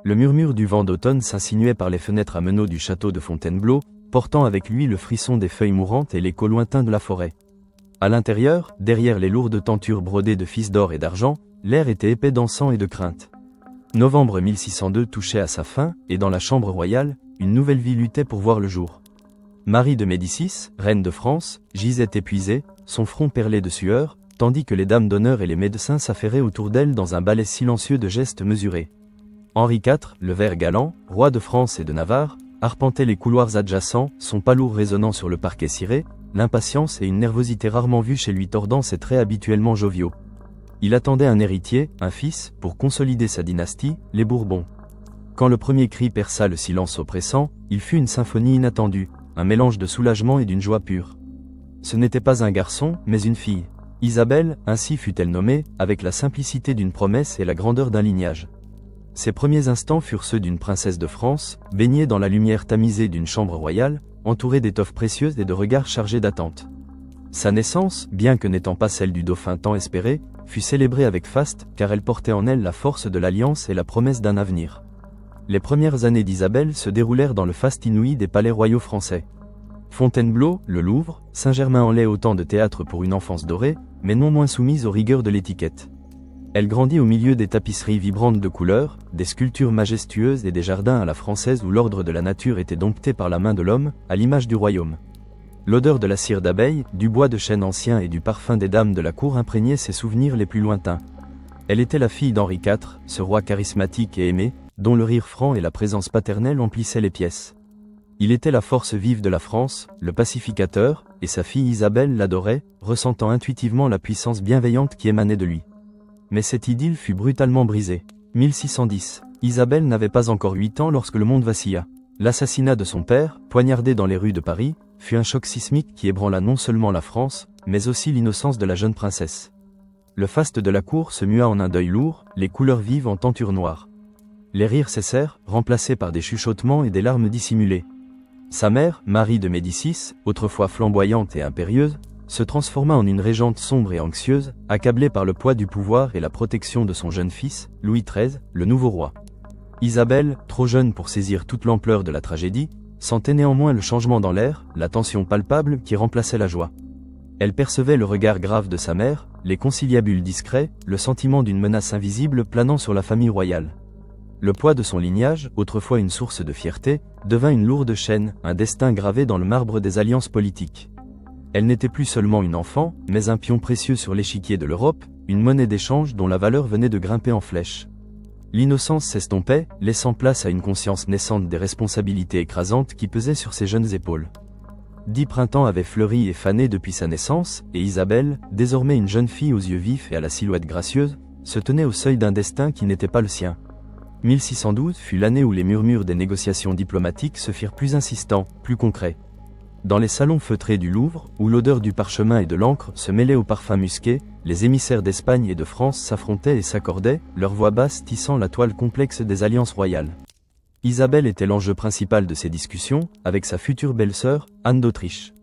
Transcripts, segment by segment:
Le murmure du vent d'automne s'insinuait par les fenêtres à meneaux du château de Fontainebleau, portant avec lui le frisson des feuilles mourantes et l'écho lointain de la forêt. À l'intérieur, derrière les lourdes tentures brodées de fils d'or et d'argent, l'air était épais d'encens et de crainte. Novembre 1602 touchait à sa fin, et dans la chambre royale, une nouvelle vie luttait pour voir le jour. Marie de Médicis, reine de France, gisait épuisée, son front perlé de sueur, tandis que les dames d'honneur et les médecins s'affairaient autour d'elle dans un ballet silencieux de gestes mesurés. Henri IV, le vert galant, roi de France et de Navarre, arpentait les couloirs adjacents, son palourd résonnant sur le parquet ciré, l'impatience et une nervosité rarement vues chez lui tordant ses traits habituellement joviaux. Il attendait un héritier, un fils, pour consolider sa dynastie, les Bourbons. Quand le premier cri perça le silence oppressant, il fut une symphonie inattendue, un mélange de soulagement et d'une joie pure. Ce n'était pas un garçon, mais une fille. Isabelle, ainsi fut-elle nommée, avec la simplicité d'une promesse et la grandeur d'un lignage. Ses premiers instants furent ceux d'une princesse de France, baignée dans la lumière tamisée d'une chambre royale, entourée d'étoffes précieuses et de regards chargés d'attente. Sa naissance, bien que n'étant pas celle du dauphin tant espéré, fut célébrée avec faste, car elle portait en elle la force de l'alliance et la promesse d'un avenir. Les premières années d'Isabelle se déroulèrent dans le faste inouï des palais royaux français. Fontainebleau, le Louvre, Saint-Germain-en-Laye autant de théâtres pour une enfance dorée, mais non moins soumise aux rigueurs de l'étiquette. Elle grandit au milieu des tapisseries vibrantes de couleurs, des sculptures majestueuses et des jardins à la française où l'ordre de la nature était dompté par la main de l'homme, à l'image du royaume. L'odeur de la cire d'abeille, du bois de chêne ancien et du parfum des dames de la cour imprégnait ses souvenirs les plus lointains. Elle était la fille d'Henri IV, ce roi charismatique et aimé, dont le rire franc et la présence paternelle emplissaient les pièces. Il était la force vive de la France, le pacificateur, et sa fille Isabelle l'adorait, ressentant intuitivement la puissance bienveillante qui émanait de lui. Mais cette idylle fut brutalement brisée. 1610. Isabelle n'avait pas encore 8 ans lorsque le monde vacilla. L'assassinat de son père, poignardé dans les rues de Paris, fut un choc sismique qui ébranla non seulement la France, mais aussi l'innocence de la jeune princesse. Le faste de la cour se mua en un deuil lourd, les couleurs vives en tenture noire. Les rires cessèrent, remplacés par des chuchotements et des larmes dissimulées. Sa mère, Marie de Médicis, autrefois flamboyante et impérieuse, se transforma en une régente sombre et anxieuse, accablée par le poids du pouvoir et la protection de son jeune fils, Louis XIII, le nouveau roi. Isabelle, trop jeune pour saisir toute l'ampleur de la tragédie, sentait néanmoins le changement dans l'air, la tension palpable qui remplaçait la joie. Elle percevait le regard grave de sa mère, les conciliabules discrets, le sentiment d'une menace invisible planant sur la famille royale. Le poids de son lignage, autrefois une source de fierté, devint une lourde chaîne, un destin gravé dans le marbre des alliances politiques. Elle n'était plus seulement une enfant, mais un pion précieux sur l'échiquier de l'Europe, une monnaie d'échange dont la valeur venait de grimper en flèche. L'innocence s'estompait, laissant place à une conscience naissante des responsabilités écrasantes qui pesaient sur ses jeunes épaules. 10 printemps avaient fleuri et fané depuis sa naissance, et Isabelle, désormais une jeune fille aux yeux vifs et à la silhouette gracieuse, se tenait au seuil d'un destin qui n'était pas le sien. 1612 fut l'année où les murmures des négociations diplomatiques se firent plus insistants, plus concrets. Dans les salons feutrés du Louvre, où l'odeur du parchemin et de l'encre se mêlait au parfum musqué, les émissaires d'Espagne et de France s'affrontaient et s'accordaient, leurs voix basses tissant la toile complexe des alliances royales. Isabelle était l'enjeu principal de ces discussions, avec sa future belle-sœur, Anne d'Autriche.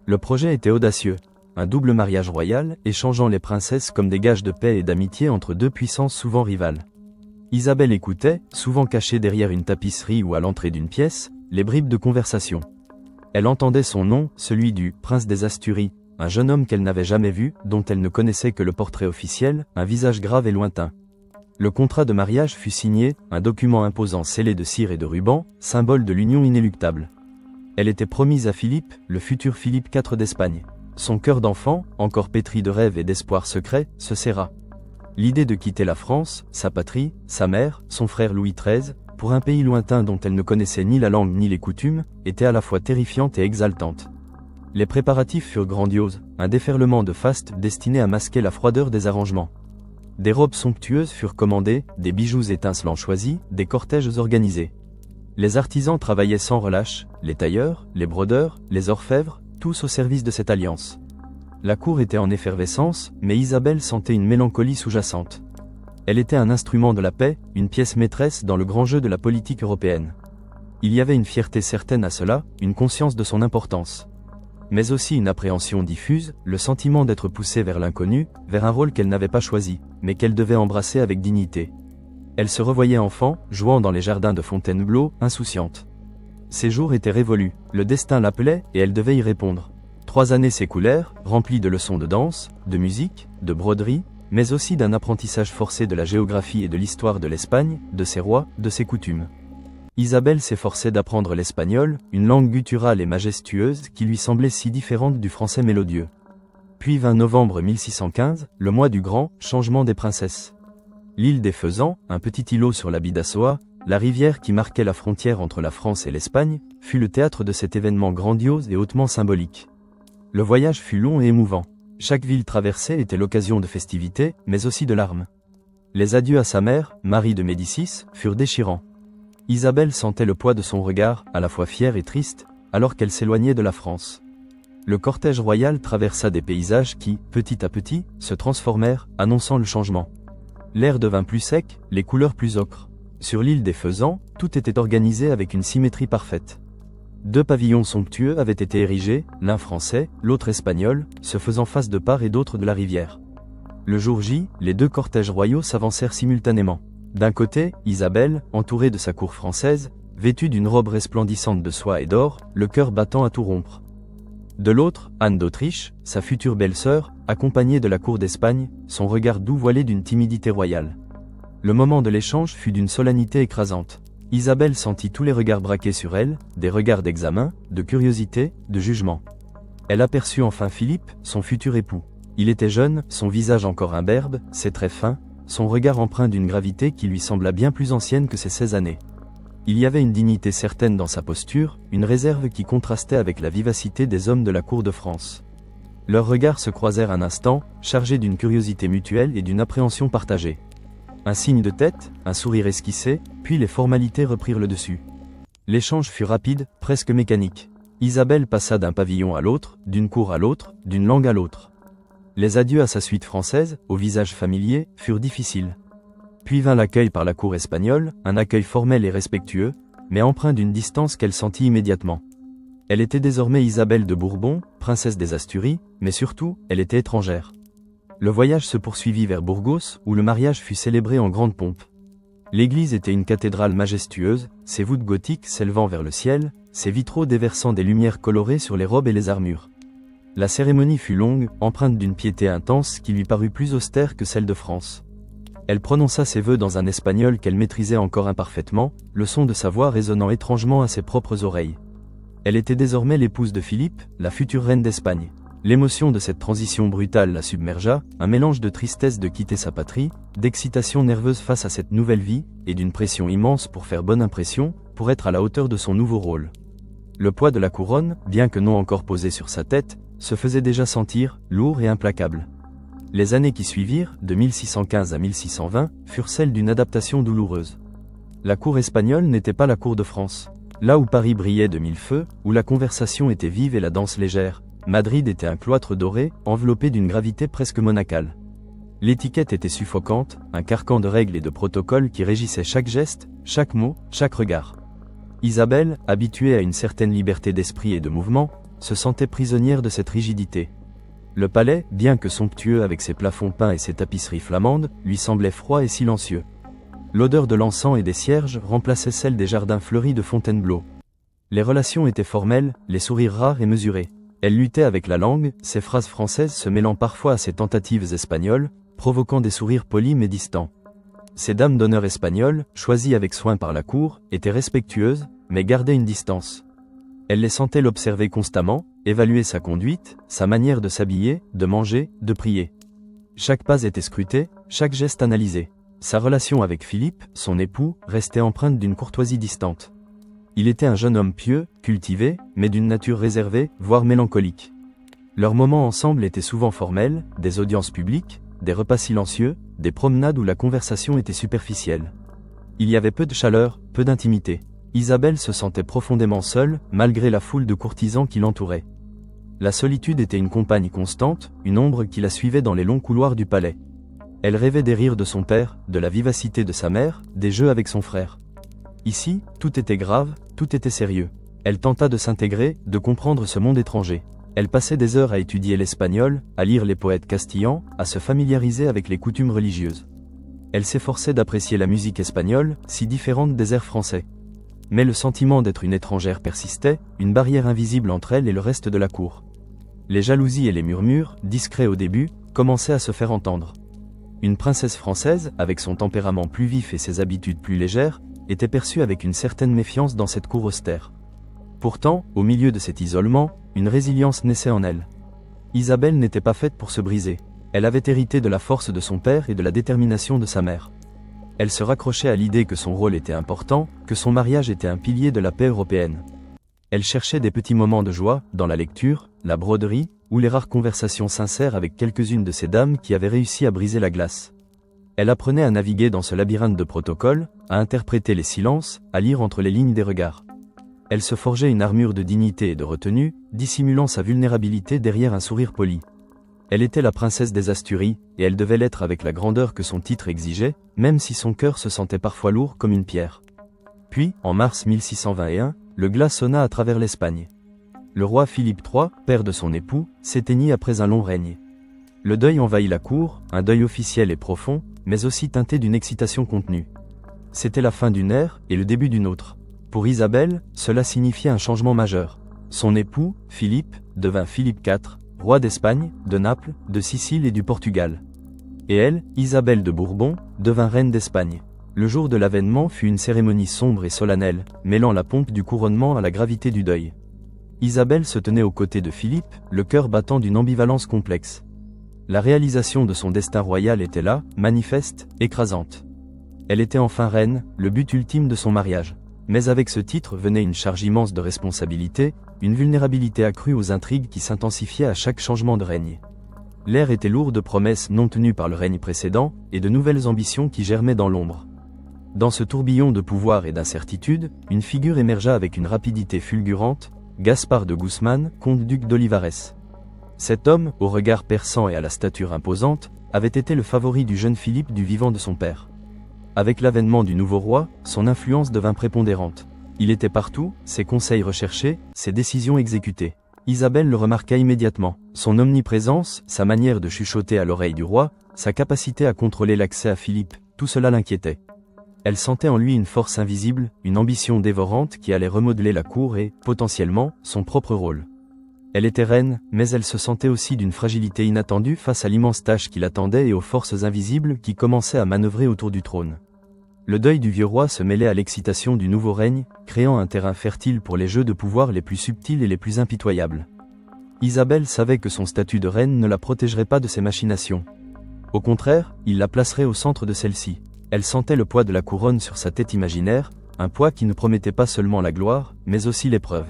Le projet était audacieux, un double mariage royal, échangeant les princesses comme des gages de paix et d'amitié entre deux puissances souvent rivales. Isabelle écoutait, souvent cachée derrière une tapisserie ou à l'entrée d'une pièce, les bribes de conversation. Elle entendait son nom, celui du « prince des Asturies », un jeune homme qu'elle n'avait jamais vu, dont elle ne connaissait que le portrait officiel, un visage grave et lointain. Le contrat de mariage fut signé, un document imposant scellé de cire et de ruban, symbole de l'union inéluctable. Elle était promise à Philippe, le futur Philippe IV d'Espagne. Son cœur d'enfant, encore pétri de rêves et d'espoirs secrets, se serra. L'idée de quitter la France, sa patrie, sa mère, son frère Louis XIII, pour un pays lointain dont elle ne connaissait ni la langue ni les coutumes, était à la fois terrifiante et exaltante. Les préparatifs furent grandioses, un déferlement de faste destiné à masquer la froideur des arrangements. Des robes somptueuses furent commandées, des bijoux étincelants choisis, des cortèges organisés. Les artisans travaillaient sans relâche, les tailleurs, les brodeurs, les orfèvres, tous au service de cette alliance. La cour était en effervescence, mais Isabelle sentait une mélancolie sous-jacente. Elle était un instrument de la paix, une pièce maîtresse dans le grand jeu de la politique européenne. Il y avait une fierté certaine à cela, une conscience de son importance. Mais aussi une appréhension diffuse, le sentiment d'être poussée vers l'inconnu, vers un rôle qu'elle n'avait pas choisi, mais qu'elle devait embrasser avec dignité. Elle se revoyait enfant, jouant dans les jardins de Fontainebleau, insouciante. Ses jours étaient révolus, le destin l'appelait et elle devait y répondre. 3 années s'écoulèrent, remplies de leçons de danse, de musique, de broderie, mais aussi d'un apprentissage forcé de la géographie et de l'histoire de l'Espagne, de ses rois, de ses coutumes. Isabelle s'efforçait d'apprendre l'espagnol, une langue gutturale et majestueuse qui lui semblait si différente du français mélodieux. Puis vint novembre 1615, le mois du grand changement des princesses. L'île des Faisans, un petit îlot sur la Bidassoa, la rivière qui marquait la frontière entre la France et l'Espagne, fut le théâtre de cet événement grandiose et hautement symbolique. Le voyage fut long et émouvant. Chaque ville traversée était l'occasion de festivités, mais aussi de larmes. Les adieux à sa mère, Marie de Médicis, furent déchirants. Isabelle sentait le poids de son regard, à la fois fier et triste, alors qu'elle s'éloignait de la France. Le cortège royal traversa des paysages qui, petit à petit, se transformèrent, annonçant le changement. L'air devint plus sec, les couleurs plus ocres. Sur l'île des Faisans, tout était organisé avec une symétrie parfaite. 2 pavillons somptueux avaient été érigés, l'un français, l'autre espagnol, se faisant face de part et d'autre de la rivière. Le jour J, les 2 cortèges royaux s'avancèrent simultanément. D'un côté, Isabelle, entourée de sa cour française, vêtue d'une robe resplendissante de soie et d'or, le cœur battant à tout rompre. De l'autre, Anne d'Autriche, sa future belle-sœur, accompagnée de la cour d'Espagne, son regard doux voilé d'une timidité royale. Le moment de l'échange fut d'une solennité écrasante. Isabelle sentit tous les regards braqués sur elle, des regards d'examen, de curiosité, de jugement. Elle aperçut enfin Philippe, son futur époux. Il était jeune, son visage encore imberbe, ses traits fins, son regard empreint d'une gravité qui lui sembla bien plus ancienne que ses 16 années. Il y avait une dignité certaine dans sa posture, une réserve qui contrastait avec la vivacité des hommes de la cour de France. Leurs regards se croisèrent un instant, chargés d'une curiosité mutuelle et d'une appréhension partagée. Un signe de tête, un sourire esquissé, puis les formalités reprirent le dessus. L'échange fut rapide, presque mécanique. Isabelle passa d'un pavillon à l'autre, d'une cour à l'autre, d'une langue à l'autre. Les adieux à sa suite française, au visage familier, furent difficiles. Puis vint l'accueil par la cour espagnole, un accueil formel et respectueux, mais empreint d'une distance qu'elle sentit immédiatement. Elle était désormais Isabelle de Bourbon, princesse des Asturies, mais surtout, elle était étrangère. Le voyage se poursuivit vers Burgos, où le mariage fut célébré en grande pompe. L'église était une cathédrale majestueuse, ses voûtes gothiques s'élevant vers le ciel, ses vitraux déversant des lumières colorées sur les robes et les armures. La cérémonie fut longue, empreinte d'une piété intense qui lui parut plus austère que celle de France. Elle prononça ses vœux dans un espagnol qu'elle maîtrisait encore imparfaitement, le son de sa voix résonnant étrangement à ses propres oreilles. Elle était désormais l'épouse de Philippe, la future reine d'Espagne. L'émotion de cette transition brutale la submergea, un mélange de tristesse de quitter sa patrie, d'excitation nerveuse face à cette nouvelle vie, et d'une pression immense pour faire bonne impression, pour être à la hauteur de son nouveau rôle. Le poids de la couronne, bien que non encore posé sur sa tête, se faisait déjà sentir, lourd et implacable. Les années qui suivirent, de 1615 à 1620, furent celles d'une adaptation douloureuse. La cour espagnole n'était pas la cour de France. Là où Paris brillait de 1000 feux, où la conversation était vive et la danse légère, Madrid était un cloître doré, enveloppé d'une gravité presque monacale. L'étiquette était suffocante, un carcan de règles et de protocoles qui régissait chaque geste, chaque mot, chaque regard. Isabelle, habituée à une certaine liberté d'esprit et de mouvement, se sentait prisonnière de cette rigidité. Le palais, bien que somptueux avec ses plafonds peints et ses tapisseries flamandes, lui semblait froid et silencieux. L'odeur de l'encens et des cierges remplaçait celle des jardins fleuris de Fontainebleau. Les relations étaient formelles, les sourires rares et mesurés. Elle luttait avec la langue, ses phrases françaises se mêlant parfois à ses tentatives espagnoles, provoquant des sourires polis mais distants. Ces dames d'honneur espagnoles, choisies avec soin par la cour, étaient respectueuses, mais gardaient une distance. Elle les sentait l'observer constamment, évaluer sa conduite, sa manière de s'habiller, de manger, de prier. Chaque pas était scruté, chaque geste analysé. Sa relation avec Philippe, son époux, restait empreinte d'une courtoisie distante. Il était un jeune homme pieux, cultivé, mais d'une nature réservée, voire mélancolique. Leurs moments ensemble étaient souvent formels, des audiences publiques, des repas silencieux, des promenades où la conversation était superficielle. Il y avait peu de chaleur, peu d'intimité. Isabelle se sentait profondément seule, malgré la foule de courtisans qui l'entouraient. La solitude était une compagne constante, une ombre qui la suivait dans les longs couloirs du palais. Elle rêvait des rires de son père, de la vivacité de sa mère, des jeux avec son frère. Ici, tout était grave, tout était sérieux. Elle tenta de s'intégrer, de comprendre ce monde étranger. Elle passait des heures à étudier l'espagnol, à lire les poètes castillans, à se familiariser avec les coutumes religieuses. Elle s'efforçait d'apprécier la musique espagnole, si différente des airs français. Mais le sentiment d'être une étrangère persistait, une barrière invisible entre elle et le reste de la cour. Les jalousies et les murmures, discrets au début, commençaient à se faire entendre. Une princesse française, avec son tempérament plus vif et ses habitudes plus légères, était perçue avec une certaine méfiance dans cette cour austère. Pourtant, au milieu de cet isolement, une résilience naissait en elle. Isabelle n'était pas faite pour se briser. Elle avait hérité de la force de son père et de la détermination de sa mère. Elle se raccrochait à l'idée que son rôle était important, que son mariage était un pilier de la paix européenne. Elle cherchait des petits moments de joie, dans la lecture, la broderie, ou les rares conversations sincères avec quelques-unes de ces dames qui avaient réussi à briser la glace. Elle apprenait à naviguer dans ce labyrinthe de protocoles, à interpréter les silences, à lire entre les lignes des regards. Elle se forgeait une armure de dignité et de retenue, dissimulant sa vulnérabilité derrière un sourire poli. Elle était la princesse des Asturies, et elle devait l'être avec la grandeur que son titre exigeait, même si son cœur se sentait parfois lourd comme une pierre. Puis, en mars 1621, le glas sonna à travers l'Espagne. Le roi Philippe III, père de son époux, s'éteignit après un long règne. Le deuil envahit la cour, un deuil officiel et profond, mais aussi teinté d'une excitation contenue. C'était la fin d'une ère et le début d'une autre. Pour Isabelle, cela signifiait un changement majeur. Son époux, Philippe, devint Philippe IV, roi d'Espagne, de Naples, de Sicile et du Portugal. Et elle, Isabelle de Bourbon, devint reine d'Espagne. Le jour de l'avènement fut une cérémonie sombre et solennelle, mêlant la pompe du couronnement à la gravité du deuil. Isabelle se tenait aux côtés de Philippe, le cœur battant d'une ambivalence complexe. La réalisation de son destin royal était là, manifeste, écrasante. Elle était enfin reine, le but ultime de son mariage. Mais avec ce titre venait une charge immense de responsabilité, une vulnérabilité accrue aux intrigues qui s'intensifiaient à chaque changement de règne. L'air était lourd de promesses non tenues par le règne précédent, et de nouvelles ambitions qui germaient dans l'ombre. Dans ce tourbillon de pouvoir et d'incertitude, une figure émergea avec une rapidité fulgurante, Gaspard de Guzman, comte-duc d'Olivares. Cet homme, au regard perçant et à la stature imposante, avait été le favori du jeune Philippe du vivant de son père. Avec l'avènement du nouveau roi, son influence devint prépondérante. Il était partout, ses conseils recherchés, ses décisions exécutées. Isabelle le remarqua immédiatement. Son omniprésence, sa manière de chuchoter à l'oreille du roi, sa capacité à contrôler l'accès à Philippe, tout cela l'inquiétait. Elle sentait en lui une force invisible, une ambition dévorante qui allait remodeler la cour et, potentiellement, son propre rôle. Elle était reine, mais elle se sentait aussi d'une fragilité inattendue face à l'immense tâche qui l'attendait et aux forces invisibles qui commençaient à manœuvrer autour du trône. Le deuil du vieux roi se mêlait à l'excitation du nouveau règne, créant un terrain fertile pour les jeux de pouvoir les plus subtils et les plus impitoyables. Isabelle savait que son statut de reine ne la protégerait pas de ces machinations. Au contraire, il la placerait au centre de celle-ci. Elle sentait le poids de la couronne sur sa tête imaginaire, un poids qui ne promettait pas seulement la gloire, mais aussi l'épreuve.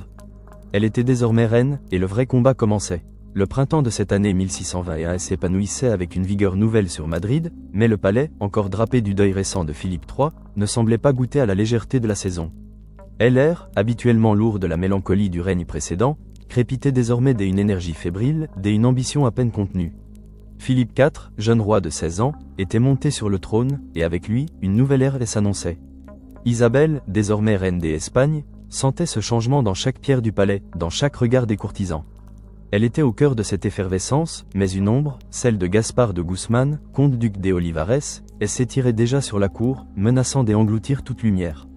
Elle était désormais reine, et le vrai combat commençait. Le printemps de cette année 1621 s'épanouissait avec une vigueur nouvelle sur Madrid, mais le palais, encore drapé du deuil récent de Philippe III, ne semblait pas goûter à la légèreté de la saison. L'air, habituellement lourd de la mélancolie du règne précédent, crépitait désormais dès une énergie fébrile, dès une ambition à peine contenue. Philippe IV, jeune roi de 16 ans, était monté sur le trône, et avec lui, une nouvelle ère s'annonçait. Isabelle, désormais reine d'Espagne, sentait ce changement dans chaque pierre du palais, dans chaque regard des courtisans. Elle était au cœur de cette effervescence, mais une ombre, celle de Gaspard de Guzman, comte-duc de Olivares, s'étirait déjà sur la cour, menaçant d'engloutir toute lumière.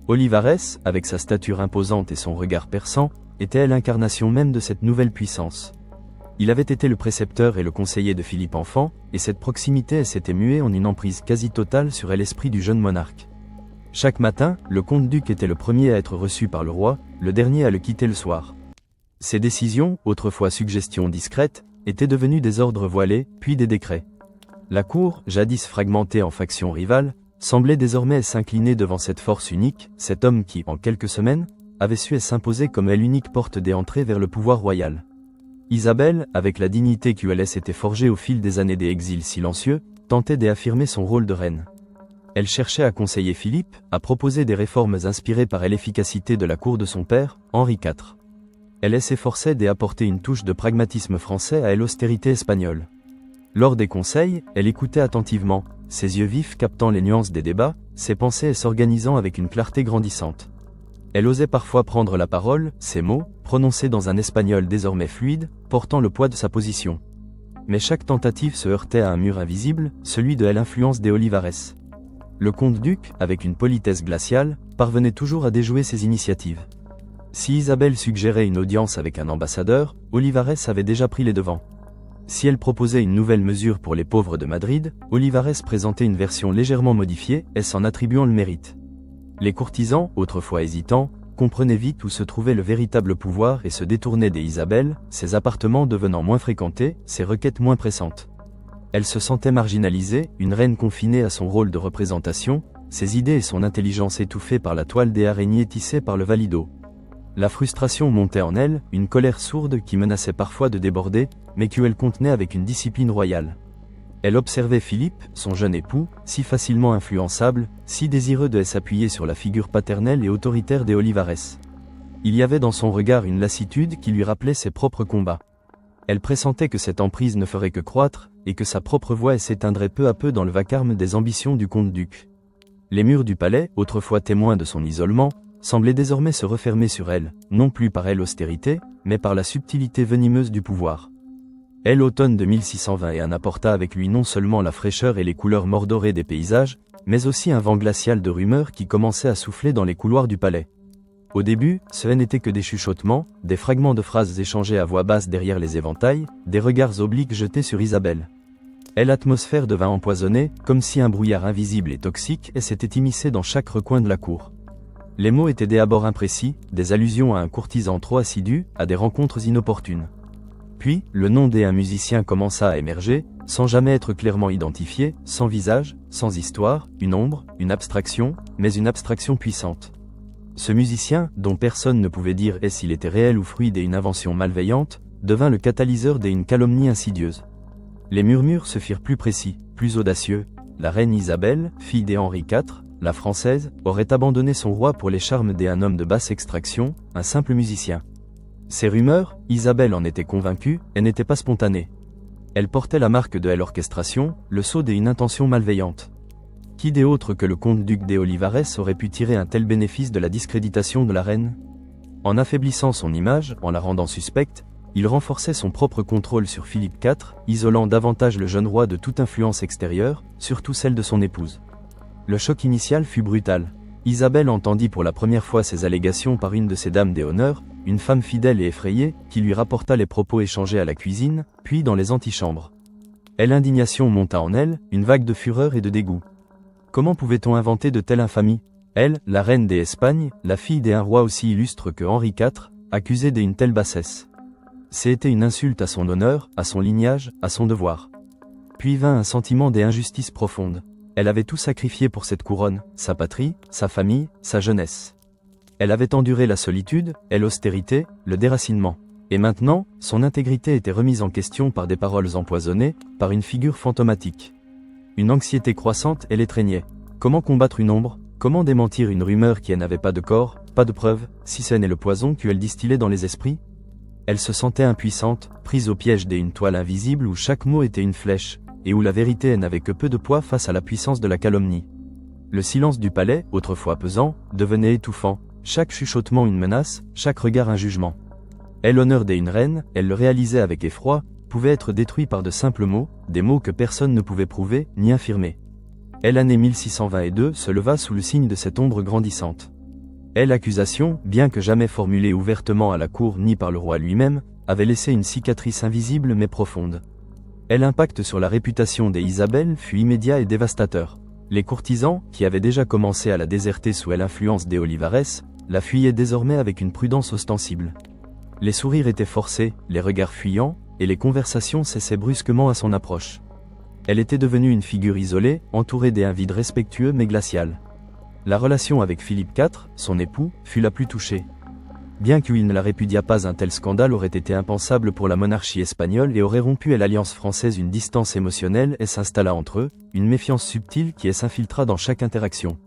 Olivares, avec sa stature imposante et son regard perçant, était l'incarnation même de cette nouvelle puissance. Il avait été le précepteur et le conseiller de Philippe enfant, et cette proximité s'était muée en une emprise quasi totale sur l'esprit du jeune monarque. Chaque matin, le comte-duc était le premier à être reçu par le roi, le dernier à le quitter le soir. Ces décisions, autrefois suggestions discrètes, étaient devenues des ordres voilés, puis des décrets. La cour, jadis fragmentée en factions rivales, semblait désormais s'incliner devant cette force unique, cet homme qui, en quelques semaines, avait su s'imposer comme l'unique porte d'entrée vers le pouvoir royal. Isabelle, avec la dignité qui elle s'était forgée au fil des années des exils silencieux, tentait d'affirmer son rôle de reine. Elle cherchait à conseiller Philippe, à proposer des réformes inspirées par l'efficacité de la cour de son père, Henri IV. Elle s'efforçait d'apporter une touche de pragmatisme français à l'austérité espagnole. Lors des conseils, elle écoutait attentivement, ses yeux vifs captant les nuances des débats, ses pensées s'organisant avec une clarté grandissante. Elle osait parfois prendre la parole, ses mots, prononcés dans un espagnol désormais fluide, portant le poids de sa position. Mais chaque tentative se heurtait à un mur invisible, celui de l'influence des Olivares. Le comte-duc, avec une politesse glaciale, parvenait toujours à déjouer ses initiatives. Si Isabelle suggérait une audience avec un ambassadeur, Olivares avait déjà pris les devants. Si elle proposait une nouvelle mesure pour les pauvres de Madrid, Olivares présentait une version légèrement modifiée, en attribuant le mérite. Les courtisans, autrefois hésitants, comprenaient vite où se trouvait le véritable pouvoir et se détournaient des Isabelle, ses appartements devenant moins fréquentés, ses requêtes moins pressantes. Elle se sentait marginalisée, une reine confinée à son rôle de représentation, ses idées et son intelligence étouffées par la toile des araignées tissée par le valido. La frustration montait en elle, une colère sourde qui menaçait parfois de déborder, mais qu'elle contenait avec une discipline royale. Elle observait Philippe, son jeune époux, si facilement influençable, si désireux de s'appuyer sur la figure paternelle et autoritaire des Olivares. Il y avait dans son regard une lassitude qui lui rappelait ses propres combats. Elle pressentait que cette emprise ne ferait que croître, et que sa propre voix s'éteindrait peu à peu dans le vacarme des ambitions du comte-duc. Les murs du palais, autrefois témoins de son isolement, semblaient désormais se refermer sur elle, non plus par l'austérité, mais par la subtilité venimeuse du pouvoir. L'automne de 1621 apporta avec lui non seulement la fraîcheur et les couleurs mordorées des paysages, mais aussi un vent glacial de rumeurs qui commençait à souffler dans les couloirs du palais. Au début, ce n'était que des chuchotements, des fragments de phrases échangées à voix basse derrière les éventails, des regards obliques jetés sur Isabelle. L'atmosphère devint empoisonnée, comme si un brouillard invisible et toxique s'était immiscé dans chaque recoin de la cour. Les mots étaient des abords imprécis, des allusions à un courtisan trop assidu, à des rencontres inopportunes. Puis, le nom d'un musicien commença à émerger, sans jamais être clairement identifié, sans visage, sans histoire, une ombre, une abstraction, mais une abstraction puissante. Ce musicien, dont personne ne pouvait dire s'il était réel ou fruit d'une invention malveillante, devint le catalyseur d'une calomnie insidieuse. Les murmures se firent plus précis, plus audacieux. La reine Isabelle, fille d'Henri IV, la française, aurait abandonné son roi pour les charmes d'un homme de basse extraction, un simple musicien. Ces rumeurs, Isabelle en était convaincue, elles n'étaient pas spontanées. Elles portaient la marque de l'orchestration, le sceau d'une intention malveillante. Qui des autres que le comte-duc des Olivares aurait pu tirer un tel bénéfice de la discréditation de la reine? En affaiblissant son image, en la rendant suspecte, il renforçait son propre contrôle sur Philippe IV, isolant davantage le jeune roi de toute influence extérieure, surtout celle de son épouse. Le choc initial fut brutal. Isabelle entendit pour la première fois ces allégations par une de ses dames des honneurs, une femme fidèle et effrayée, qui lui rapporta les propos échangés à la cuisine, puis dans les antichambres. L'indignation monta en elle, une vague de fureur et de dégoût. Comment pouvait-on inventer de telles infamies? Elle, la reine des Espagnes, la fille d'un roi aussi illustre que Henri IV, accusée d'une telle bassesse. C'était une insulte à son honneur, à son lignage, à son devoir. Puis vint un sentiment d'injustice profonde. Elle avait tout sacrifié pour cette couronne, sa patrie, sa famille, sa jeunesse. Elle avait enduré la solitude, l'austérité, le déracinement. Et maintenant, son intégrité était remise en question par des paroles empoisonnées, par une figure fantomatique. Une anxiété croissante l'étreignait. Comment combattre une ombre? Comment démentir une rumeur qui n'avait pas de corps, pas de preuve, si ce n'est le poison qu'elle distillait dans les esprits? Elle se sentait impuissante, prise au piège d'une toile invisible où chaque mot était une flèche, et où la vérité n'avait que peu de poids face à la puissance de la calomnie. Le silence du palais, autrefois pesant, devenait étouffant, chaque chuchotement une menace, chaque regard un jugement. L'honneur d'une reine, elle le réalisait avec effroi, pouvait être détruit par de simples mots, des mots que personne ne pouvait prouver, ni infirmer. L'année 1622 se leva sous le signe de cette ombre grandissante. L'accusation, bien que jamais formulée ouvertement à la cour ni par le roi lui-même, avait laissé une cicatrice invisible mais profonde. L'impact sur la réputation des Isabelle fut immédiat et dévastateur. Les courtisans, qui avaient déjà commencé à la déserter sous l'influence des Olivares, la fuyaient désormais avec une prudence ostensible. Les sourires étaient forcés, les regards fuyants, et les conversations cessaient brusquement à son approche. Elle était devenue une figure isolée, entourée d'un vide respectueux mais glacial. La relation avec Philippe IV, son époux, fut la plus touchée. Bien qu'il ne la répudiât pas, un tel scandale aurait été impensable pour la monarchie espagnole et aurait rompu à l'alliance française une distance émotionnelle s'installa entre eux, une méfiance subtile qui s'infiltra dans chaque interaction.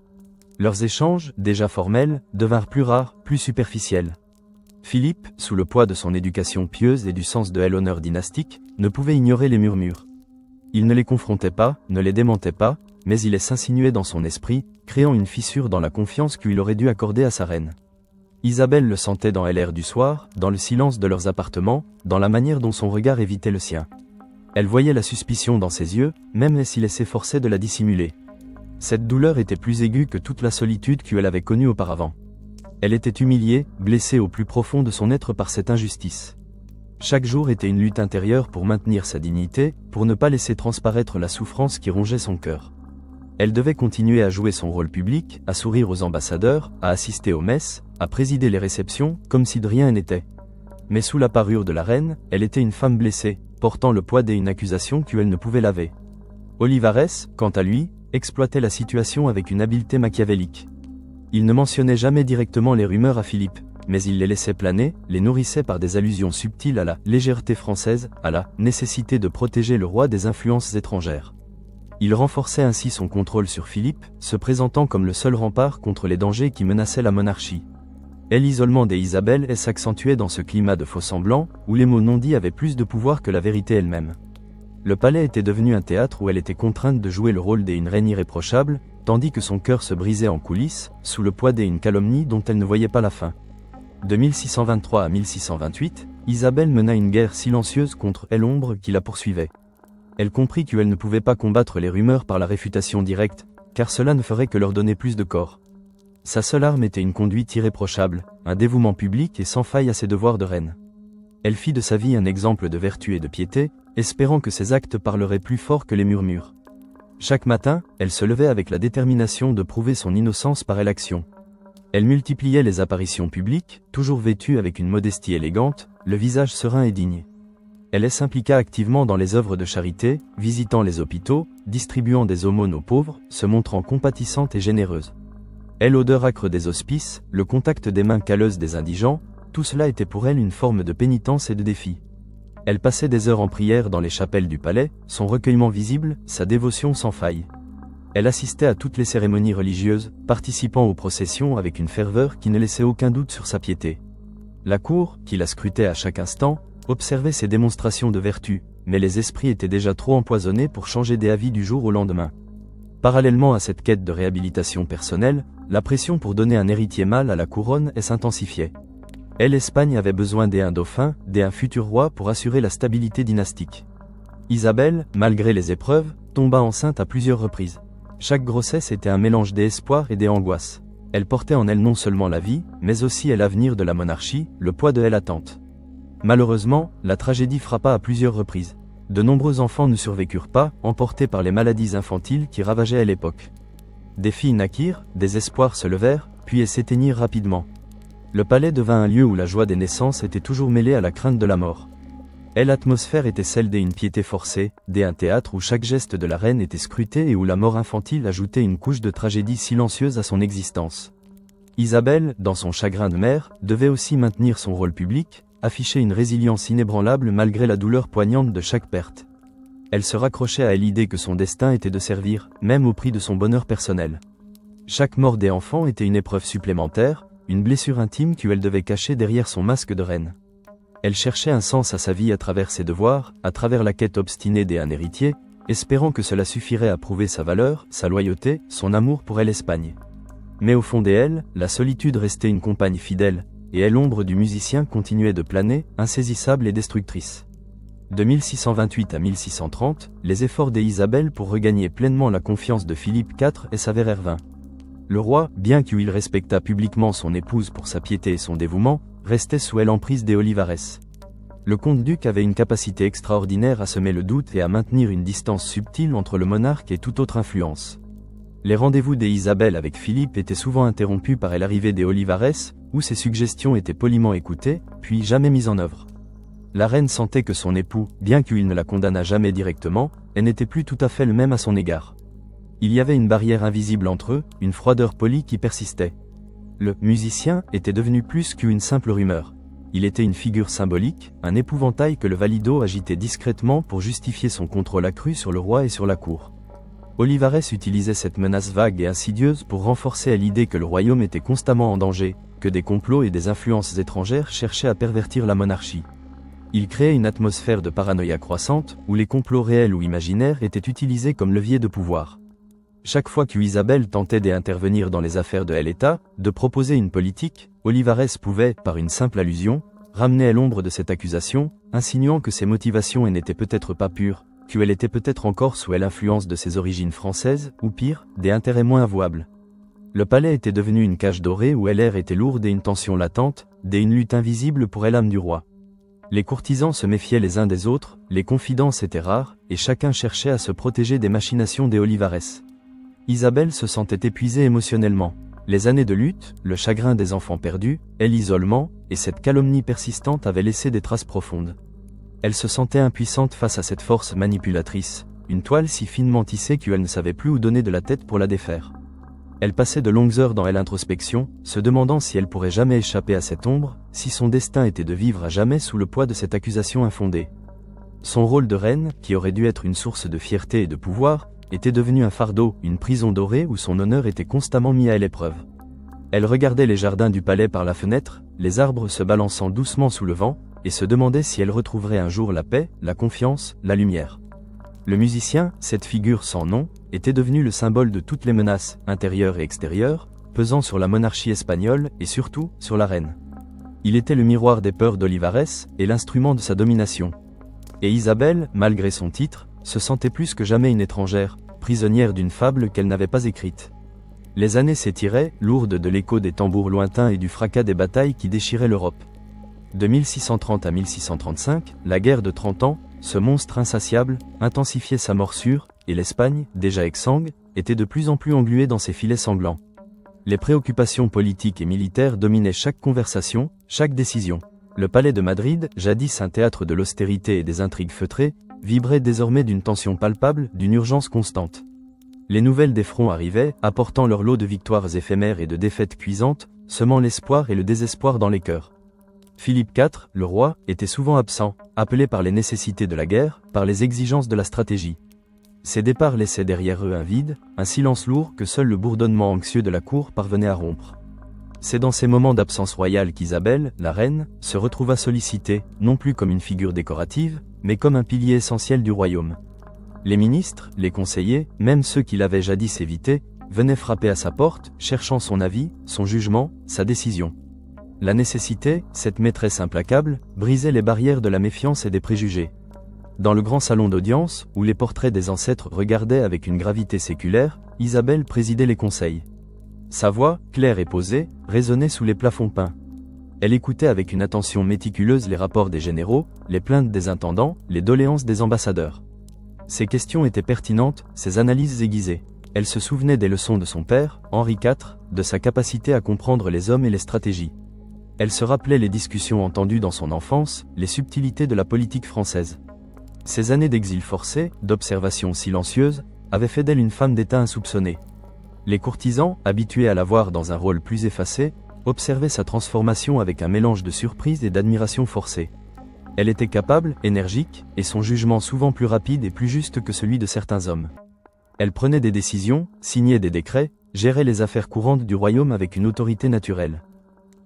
Leurs échanges, déjà formels, devinrent plus rares, plus superficiels. Philippe, sous le poids de son éducation pieuse et du sens de l'honneur dynastique, ne pouvait ignorer les murmures. Il ne les confrontait pas, ne les démentait pas, mais il s'insinuait dans son esprit, créant une fissure dans la confiance qu'il aurait dû accorder à sa reine. Isabelle le sentait dans l'air du soir, dans le silence de leurs appartements, dans la manière dont son regard évitait le sien. Elle voyait la suspicion dans ses yeux, même s'il s'efforçait de la dissimuler. Cette douleur était plus aiguë que toute la solitude qu'elle avait connue auparavant. Elle était humiliée, blessée au plus profond de son être par cette injustice. Chaque jour était une lutte intérieure pour maintenir sa dignité, pour ne pas laisser transparaître la souffrance qui rongeait son cœur. Elle devait continuer à jouer son rôle public, à sourire aux ambassadeurs, à assister aux messes, à présider les réceptions, comme si de rien n'était. Mais sous la parure de la reine, elle était une femme blessée, portant le poids d'une accusation qu'elle ne pouvait laver. Olivares, quant à lui, exploitait la situation avec une habileté machiavélique. Il ne mentionnait jamais directement les rumeurs à Philippe, mais il les laissait planer, les nourrissait par des allusions subtiles à la légèreté française, à la nécessité de protéger le roi des influences étrangères. Il renforçait ainsi son contrôle sur Philippe, se présentant comme le seul rempart contre les dangers qui menaçaient la monarchie. Et l'isolement d'Isabelle s'accentuait dans ce climat de faux-semblants, où les mots non dits avaient plus de pouvoir que la vérité elle-même. Le palais était devenu un théâtre où elle était contrainte de jouer le rôle d'une reine irréprochable, tandis que son cœur se brisait en coulisses, sous le poids d'une calomnie dont elle ne voyait pas la fin. De 1623 à 1628, Isabelle mena une guerre silencieuse contre l'ombre qui la poursuivait. Elle comprit qu'elle ne pouvait pas combattre les rumeurs par la réfutation directe, car cela ne ferait que leur donner plus de corps. Sa seule arme était une conduite irréprochable, un dévouement public et sans faille à ses devoirs de reine. Elle fit de sa vie un exemple de vertu et de piété, espérant que ses actes parleraient plus fort que les murmures. Chaque matin, elle se levait avec la détermination de prouver son innocence par l'action. Elle multipliait les apparitions publiques, toujours vêtue avec une modestie élégante, le visage serein et digne. Elle s'impliqua activement dans les œuvres de charité, visitant les hôpitaux, distribuant des aumônes aux pauvres, se montrant compatissante et généreuse. L'odeur âcre des hospices, le contact des mains calleuses des indigents, tout cela était pour elle une forme de pénitence et de défi. Elle passait des heures en prière dans les chapelles du palais, son recueillement visible, sa dévotion sans faille. Elle assistait à toutes les cérémonies religieuses, participant aux processions avec une ferveur qui ne laissait aucun doute sur sa piété. La cour, qui la scrutait à chaque instant, observait ses démonstrations de vertu, mais les esprits étaient déjà trop empoisonnés pour changer d'avis du jour au lendemain. Parallèlement à cette quête de réhabilitation personnelle, la pression pour donner un héritier mâle à la couronne s'intensifiait. L'Espagne avait besoin d'un dauphin, d'un futur roi pour assurer la stabilité dynastique. Isabelle, malgré les épreuves, tomba enceinte à plusieurs reprises. Chaque grossesse était un mélange d'espoir et d'angoisse. Elle portait en elle non seulement la vie, mais aussi l'avenir de la monarchie, le poids de l'attente. Malheureusement, la tragédie frappa à plusieurs reprises. De nombreux enfants ne survécurent pas, emportés par les maladies infantiles qui ravageaient à l'époque. Des filles naquirent, des espoirs se levèrent, puis s'éteignirent rapidement. Le palais devint un lieu où la joie des naissances était toujours mêlée à la crainte de la mort. L'atmosphère était celle d'une piété forcée, d'un théâtre où chaque geste de la reine était scruté et où la mort infantile ajoutait une couche de tragédie silencieuse à son existence. Isabelle, dans son chagrin de mère, devait aussi maintenir son rôle public, afficher une résilience inébranlable malgré la douleur poignante de chaque perte. Elle se raccrochait à l'idée que son destin était de servir, même au prix de son bonheur personnel. Chaque mort des enfants était une épreuve supplémentaire, une blessure intime qu'elle devait cacher derrière son masque de reine. Elle cherchait un sens à sa vie à travers ses devoirs, à travers la quête obstinée d'un héritier, espérant que cela suffirait à prouver sa valeur, sa loyauté, son amour pour l'Espagne. Mais au fond d'elle, la solitude restait une compagne fidèle, et l'ombre du musicien continuait de planer, insaisissable et destructrice. De 1628 à 1630, les efforts d'Isabelle pour regagner pleinement la confiance de Philippe IV s'avérèrent vains. Le roi, bien qu'il respectât publiquement son épouse pour sa piété et son dévouement, restait sous l'emprise des Olivares. Le comte-duc avait une capacité extraordinaire à semer le doute et à maintenir une distance subtile entre le monarque et toute autre influence. Les rendez-vous d'Isabelle avec Philippe étaient souvent interrompus par l'arrivée des Olivares, où ses suggestions étaient poliment écoutées, puis jamais mises en œuvre. La reine sentait que son époux, bien qu'il ne la condamnât jamais directement, n'était plus tout à fait le même à son égard. Il y avait une barrière invisible entre eux, une froideur polie qui persistait. Le musicien était devenu plus qu'une simple rumeur. Il était une figure symbolique, un épouvantail que le valido agitait discrètement pour justifier son contrôle accru sur le roi et sur la cour. Olivares utilisait cette menace vague et insidieuse pour renforcer l'idée que le royaume était constamment en danger, que des complots et des influences étrangères cherchaient à pervertir la monarchie. Il créait une atmosphère de paranoïa croissante, où les complots réels ou imaginaires étaient utilisés comme levier de pouvoir. Chaque fois qu'Isabelle tentait d'intervenir dans les affaires de l'État, de proposer une politique, Olivares pouvait, par une simple allusion, ramenait l'ombre de cette accusation, insinuant que ses motivations n'étaient peut-être pas pures, qu'elle était peut-être encore sous l'influence de ses origines françaises, ou pire, des intérêts moins avouables. Le palais était devenu une cage dorée où l'air était lourde et une tension latente, une lutte invisible pour l'âme du roi. Les courtisans se méfiaient les uns des autres, les confidences étaient rares, et chacun cherchait à se protéger des machinations des Olivares. Isabelle se sentait épuisée émotionnellement. Les années de lutte, le chagrin des enfants perdus, et l'isolement, et cette calomnie persistante avaient laissé des traces profondes. Elle se sentait impuissante face à cette force manipulatrice, une toile si finement tissée qu'elle ne savait plus où donner de la tête pour la défaire. Elle passait de longues heures dans l'introspection, se demandant si elle pourrait jamais échapper à cette ombre, si son destin était de vivre à jamais sous le poids de cette accusation infondée. Son rôle de reine, qui aurait dû être une source de fierté et de pouvoir, était devenu un fardeau, une prison dorée où son honneur était constamment mis à l'épreuve. Elle regardait les jardins du palais par la fenêtre, les arbres se balançant doucement sous le vent, et se demandait si elle retrouverait un jour la paix, la confiance, la lumière. Le musicien, cette figure sans nom, était devenu le symbole de toutes les menaces, intérieures et extérieures, pesant sur la monarchie espagnole et surtout sur la reine. Il était le miroir des peurs d'Olivares et l'instrument de sa domination. Et Isabelle, malgré son titre, se sentait plus que jamais une étrangère, prisonnière d'une fable qu'elle n'avait pas écrite. Les années s'étiraient, lourdes de l'écho des tambours lointains et du fracas des batailles qui déchiraient l'Europe. De 1630 à 1635, la guerre de 30 ans, ce monstre insatiable, intensifiait sa morsure, et l'Espagne, déjà exsangue, était de plus en plus engluée dans ses filets sanglants. Les préoccupations politiques et militaires dominaient chaque conversation, chaque décision. Le palais de Madrid, jadis un théâtre de l'austérité et des intrigues feutrées, vibrait désormais d'une tension palpable, d'une urgence constante. Les nouvelles des fronts arrivaient, apportant leur lot de victoires éphémères et de défaites cuisantes, semant l'espoir et le désespoir dans les cœurs. Philippe IV, le roi, était souvent absent, appelé par les nécessités de la guerre, par les exigences de la stratégie. Ces départs laissaient derrière eux un vide, un silence lourd que seul le bourdonnement anxieux de la cour parvenait à rompre. C'est dans ces moments d'absence royale qu'Isabelle, la reine, se retrouva sollicitée, non plus comme une figure décorative, mais comme un pilier essentiel du royaume. Les ministres, les conseillers, même ceux qui l'avaient jadis évité, venaient frapper à sa porte, cherchant son avis, son jugement, sa décision. La nécessité, cette maîtresse implacable, brisait les barrières de la méfiance et des préjugés. Dans le grand salon d'audience, où les portraits des ancêtres regardaient avec une gravité séculaire, Isabelle présidait les conseils. Sa voix, claire et posée, résonnait sous les plafonds peints. Elle écoutait avec une attention méticuleuse les rapports des généraux, les plaintes des intendants, les doléances des ambassadeurs. Ses questions étaient pertinentes, ses analyses aiguisées. Elle se souvenait des leçons de son père, Henri IV, de sa capacité à comprendre les hommes et les stratégies. Elle se rappelait les discussions entendues dans son enfance, les subtilités de la politique française. Ces années d'exil forcé, d'observation silencieuse, avaient fait d'elle une femme d'État insoupçonnée. Les courtisans, habitués à la voir dans un rôle plus effacé, observaient sa transformation avec un mélange de surprise et d'admiration forcée. Elle était capable, énergique, et son jugement souvent plus rapide et plus juste que celui de certains hommes. Elle prenait des décisions, signait des décrets, gérait les affaires courantes du royaume avec une autorité naturelle.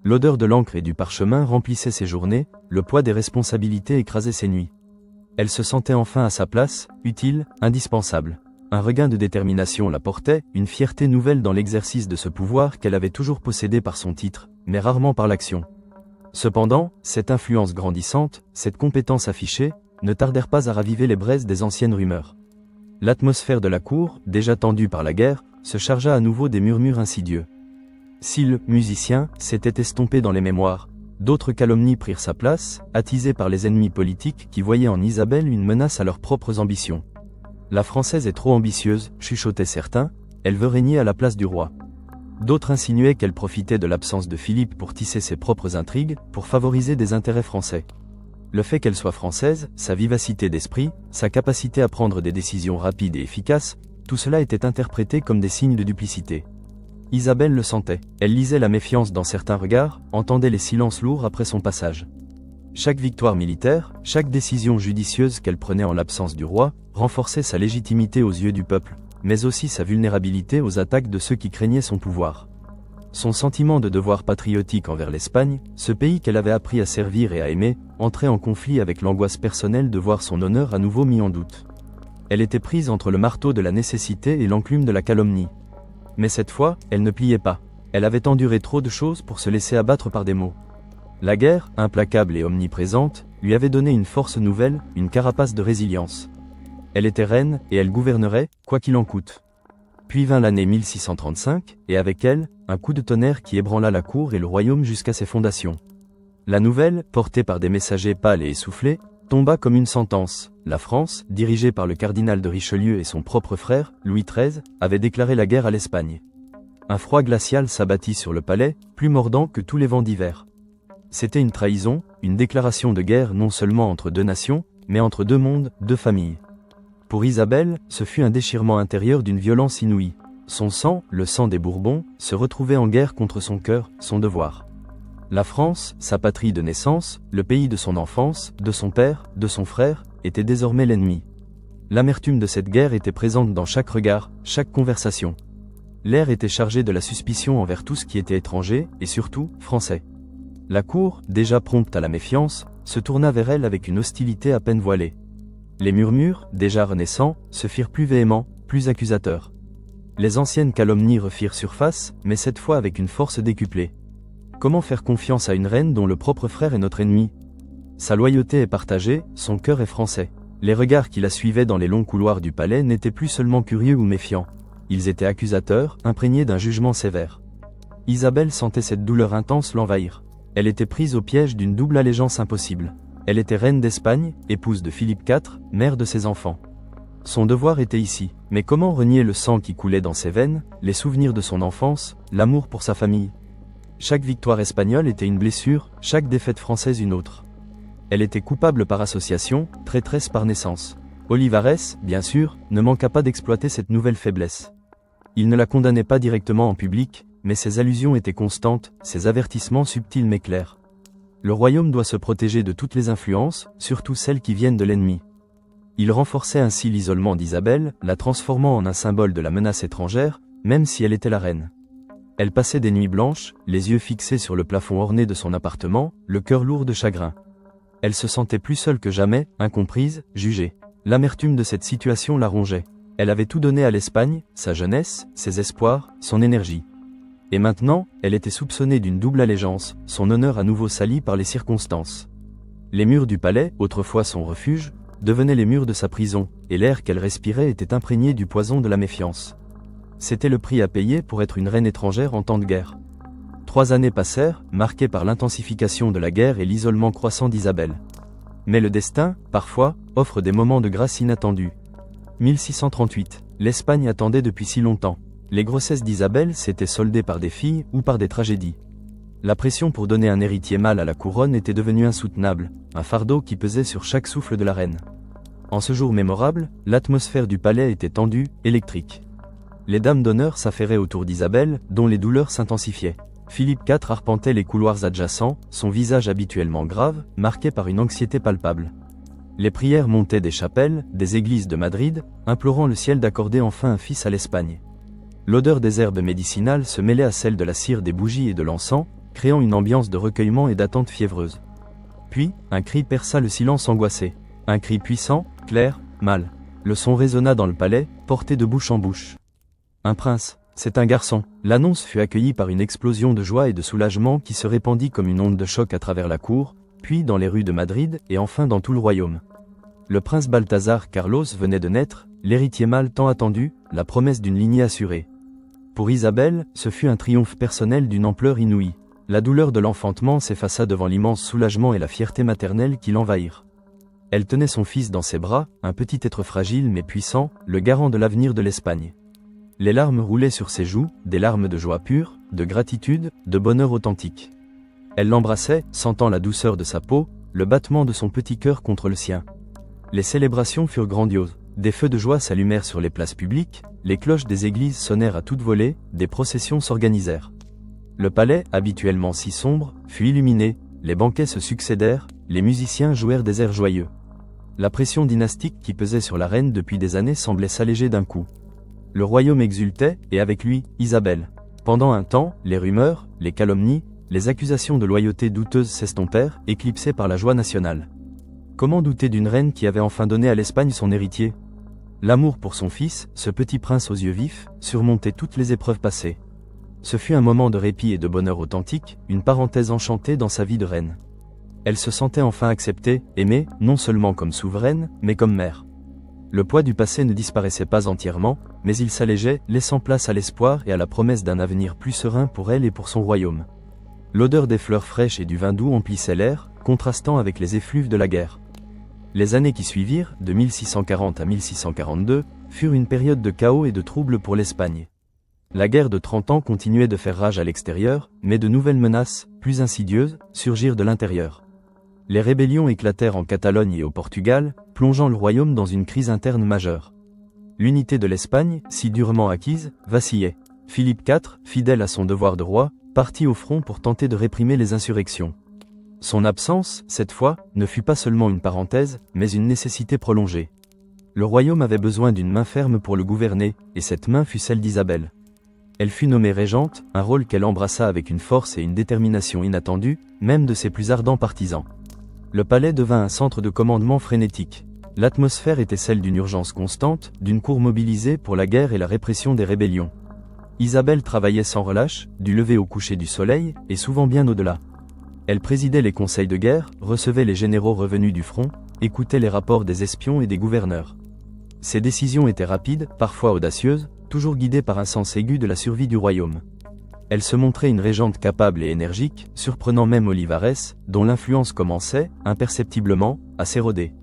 L'odeur de l'encre et du parchemin remplissait ses journées, le poids des responsabilités écrasait ses nuits. Elle se sentait enfin à sa place, utile, indispensable. Un regain de détermination la portait, une fierté nouvelle dans l'exercice de ce pouvoir qu'elle avait toujours possédé par son titre, mais rarement par l'action. Cependant, cette influence grandissante, cette compétence affichée, ne tardèrent pas à raviver les braises des anciennes rumeurs. L'atmosphère de la cour, déjà tendue par la guerre, se chargea à nouveau des murmures insidieux. Si le musicien s'était estompé dans les mémoires, d'autres calomnies prirent sa place, attisées par les ennemis politiques qui voyaient en Isabelle une menace à leurs propres ambitions. La Française est trop ambitieuse, chuchotaient certains, elle veut régner à la place du roi. D'autres insinuaient qu'elle profitait de l'absence de Philippe pour tisser ses propres intrigues, pour favoriser des intérêts français. Le fait qu'elle soit française, sa vivacité d'esprit, sa capacité à prendre des décisions rapides et efficaces, tout cela était interprété comme des signes de duplicité. Isabelle le sentait, elle lisait la méfiance dans certains regards, entendait les silences lourds après son passage. Chaque victoire militaire, chaque décision judicieuse qu'elle prenait en l'absence du roi, renforçait sa légitimité aux yeux du peuple, mais aussi sa vulnérabilité aux attaques de ceux qui craignaient son pouvoir. Son sentiment de devoir patriotique envers l'Espagne, ce pays qu'elle avait appris à servir et à aimer, entrait en conflit avec l'angoisse personnelle de voir son honneur à nouveau mis en doute. Elle était prise entre le marteau de la nécessité et l'enclume de la calomnie. Mais cette fois, elle ne pliait pas. Elle avait enduré trop de choses pour se laisser abattre par des mots. La guerre, implacable et omniprésente, lui avait donné une force nouvelle, une carapace de résilience. Elle était reine, et elle gouvernerait, quoi qu'il en coûte. Puis vint l'année 1635, et avec elle, un coup de tonnerre qui ébranla la cour et le royaume jusqu'à ses fondations. La nouvelle, portée par des messagers pâles et essoufflés, tomba comme une sentence. La France, dirigée par le cardinal de Richelieu et son propre frère, Louis XIII, avait déclaré la guerre à l'Espagne. Un froid glacial s'abattit sur le palais, plus mordant que tous les vents d'hiver. C'était une trahison, une déclaration de guerre non seulement entre deux nations, mais entre deux mondes, deux familles. Pour Isabelle, ce fut un déchirement intérieur d'une violence inouïe. Son sang, le sang des Bourbons, se retrouvait en guerre contre son cœur, son devoir. La France, sa patrie de naissance, le pays de son enfance, de son père, de son frère, était désormais l'ennemi. L'amertume de cette guerre était présente dans chaque regard, chaque conversation. L'air était chargé de la suspicion envers tout ce qui était étranger, et surtout, français. La cour, déjà prompte à la méfiance, se tourna vers elle avec une hostilité à peine voilée. Les murmures, déjà renaissants, se firent plus véhéments, plus accusateurs. Les anciennes calomnies refirent surface, mais cette fois avec une force décuplée. Comment faire confiance à une reine dont le propre frère est notre ennemi? Sa loyauté est partagée, son cœur est français. Les regards qui la suivaient dans les longs couloirs du palais n'étaient plus seulement curieux ou méfiants. Ils étaient accusateurs, imprégnés d'un jugement sévère. Isabelle sentait cette douleur intense l'envahir. Elle était prise au piège d'une double allégeance impossible. Elle était reine d'Espagne, épouse de Philippe IV, mère de ses enfants. Son devoir était ici, mais comment renier le sang qui coulait dans ses veines, les souvenirs de son enfance, l'amour pour sa famille? Chaque victoire espagnole était une blessure, chaque défaite française une autre. Elle était coupable par association, traîtresse par naissance. Olivares, bien sûr, ne manqua pas d'exploiter cette nouvelle faiblesse. Il ne la condamnait pas directement en public, mais ses allusions étaient constantes, ses avertissements subtils mais clairs. Le royaume doit se protéger de toutes les influences, surtout celles qui viennent de l'ennemi. Il renforçait ainsi l'isolement d'Isabelle, la transformant en un symbole de la menace étrangère, même si elle était la reine. Elle passait des nuits blanches, les yeux fixés sur le plafond orné de son appartement, le cœur lourd de chagrin. Elle se sentait plus seule que jamais, incomprise, jugée. L'amertume de cette situation la rongeait. Elle avait tout donné à l'Espagne, sa jeunesse, ses espoirs, son énergie. Et maintenant, elle était soupçonnée d'une double allégeance, son honneur à nouveau sali par les circonstances. Les murs du palais, autrefois son refuge, devenaient les murs de sa prison, et l'air qu'elle respirait était imprégné du poison de la méfiance. C'était le prix à payer pour être une reine étrangère en temps de guerre. 3 années passèrent, marquées par l'intensification de la guerre et l'isolement croissant d'Isabelle. Mais le destin, parfois, offre des moments de grâce inattendus. 1638, l'Espagne attendait depuis si longtemps. Les grossesses d'Isabelle s'étaient soldées par des filles ou par des tragédies. La pression pour donner un héritier mâle à la couronne était devenue insoutenable, un fardeau qui pesait sur chaque souffle de la reine. En ce jour mémorable, l'atmosphère du palais était tendue, électrique. Les dames d'honneur s'affairaient autour d'Isabelle, dont les douleurs s'intensifiaient. Philippe IV arpentait les couloirs adjacents, son visage habituellement grave, marqué par une anxiété palpable. Les prières montaient des chapelles, des églises de Madrid, implorant le ciel d'accorder enfin un fils à l'Espagne. L'odeur des herbes médicinales se mêlait à celle de la cire des bougies et de l'encens, créant une ambiance de recueillement et d'attente fiévreuse. Puis, un cri perça le silence angoissé. Un cri puissant, clair, mâle. Le son résonna dans le palais, porté de bouche en bouche. Un prince, c'est un garçon. L'annonce fut accueillie par une explosion de joie et de soulagement qui se répandit comme une onde de choc à travers la cour, puis dans les rues de Madrid et enfin dans tout le royaume. Le prince Balthazar Carlos venait de naître, l'héritier mâle tant attendu, la promesse d'une lignée assurée. Pour Isabelle, ce fut un triomphe personnel d'une ampleur inouïe. La douleur de l'enfantement s'effaça devant l'immense soulagement et la fierté maternelle qui l'envahirent. Elle tenait son fils dans ses bras, un petit être fragile mais puissant, le garant de l'avenir de l'Espagne. Les larmes roulaient sur ses joues, des larmes de joie pure, de gratitude, de bonheur authentique. Elle l'embrassait, sentant la douceur de sa peau, le battement de son petit cœur contre le sien. Les célébrations furent grandioses. Des feux de joie s'allumèrent sur les places publiques, les cloches des églises sonnèrent à toute volée, des processions s'organisèrent. Le palais, habituellement si sombre, fut illuminé, les banquets se succédèrent, les musiciens jouèrent des airs joyeux. La pression dynastique qui pesait sur la reine depuis des années semblait s'alléger d'un coup. Le royaume exultait, et avec lui, Isabelle. Pendant un temps, les rumeurs, les calomnies, les accusations de loyauté douteuses s'estompèrent, éclipsées par la joie nationale. Comment douter d'une reine qui avait enfin donné à l'Espagne son héritier? L'amour pour son fils, ce petit prince aux yeux vifs, surmontait toutes les épreuves passées. Ce fut un moment de répit et de bonheur authentique, une parenthèse enchantée dans sa vie de reine. Elle se sentait enfin acceptée, aimée, non seulement comme souveraine, mais comme mère. Le poids du passé ne disparaissait pas entièrement, mais il s'allégeait, laissant place à l'espoir et à la promesse d'un avenir plus serein pour elle et pour son royaume. L'odeur des fleurs fraîches et du vin doux emplissait l'air, contrastant avec les effluves de la guerre. Les années qui suivirent, de 1640 à 1642, furent une période de chaos et de troubles pour l'Espagne. La guerre de 30 ans continuait de faire rage à l'extérieur, mais de nouvelles menaces, plus insidieuses, surgirent de l'intérieur. Les rébellions éclatèrent en Catalogne et au Portugal, plongeant le royaume dans une crise interne majeure. L'unité de l'Espagne, si durement acquise, vacillait. Philippe IV, fidèle à son devoir de roi, partit au front pour tenter de réprimer les insurrections. Son absence, cette fois, ne fut pas seulement une parenthèse, mais une nécessité prolongée. Le royaume avait besoin d'une main ferme pour le gouverner, et cette main fut celle d'Isabelle. Elle fut nommée régente, un rôle qu'elle embrassa avec une force et une détermination inattendues, même de ses plus ardents partisans. Le palais devint un centre de commandement frénétique. L'atmosphère était celle d'une urgence constante, d'une cour mobilisée pour la guerre et la répression des rébellions. Isabelle travaillait sans relâche, du lever au coucher du soleil, et souvent bien au-delà. Elle présidait les conseils de guerre, recevait les généraux revenus du front, écoutait les rapports des espions et des gouverneurs. Ses décisions étaient rapides, parfois audacieuses, toujours guidées par un sens aigu de la survie du royaume. Elle se montrait une régente capable et énergique, surprenant même Olivares, dont l'influence commençait, imperceptiblement, à s'éroder.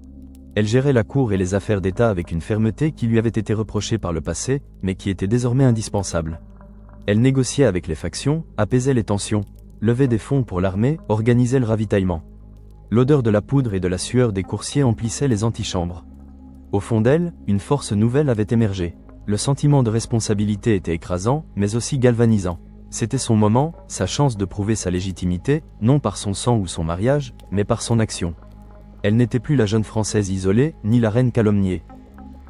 Elle gérait la cour et les affaires d'État avec une fermeté qui lui avait été reprochée par le passé, mais qui était désormais indispensable. Elle négociait avec les factions, apaisait les tensions, levait des fonds pour l'armée, organisait le ravitaillement. L'odeur de la poudre et de la sueur des coursiers emplissait les antichambres. Au fond d'elle, une force nouvelle avait émergé. Le sentiment de responsabilité était écrasant, mais aussi galvanisant. C'était son moment, sa chance de prouver sa légitimité, non par son sang ou son mariage, mais par son action. Elle n'était plus la jeune Française isolée, ni la reine calomniée.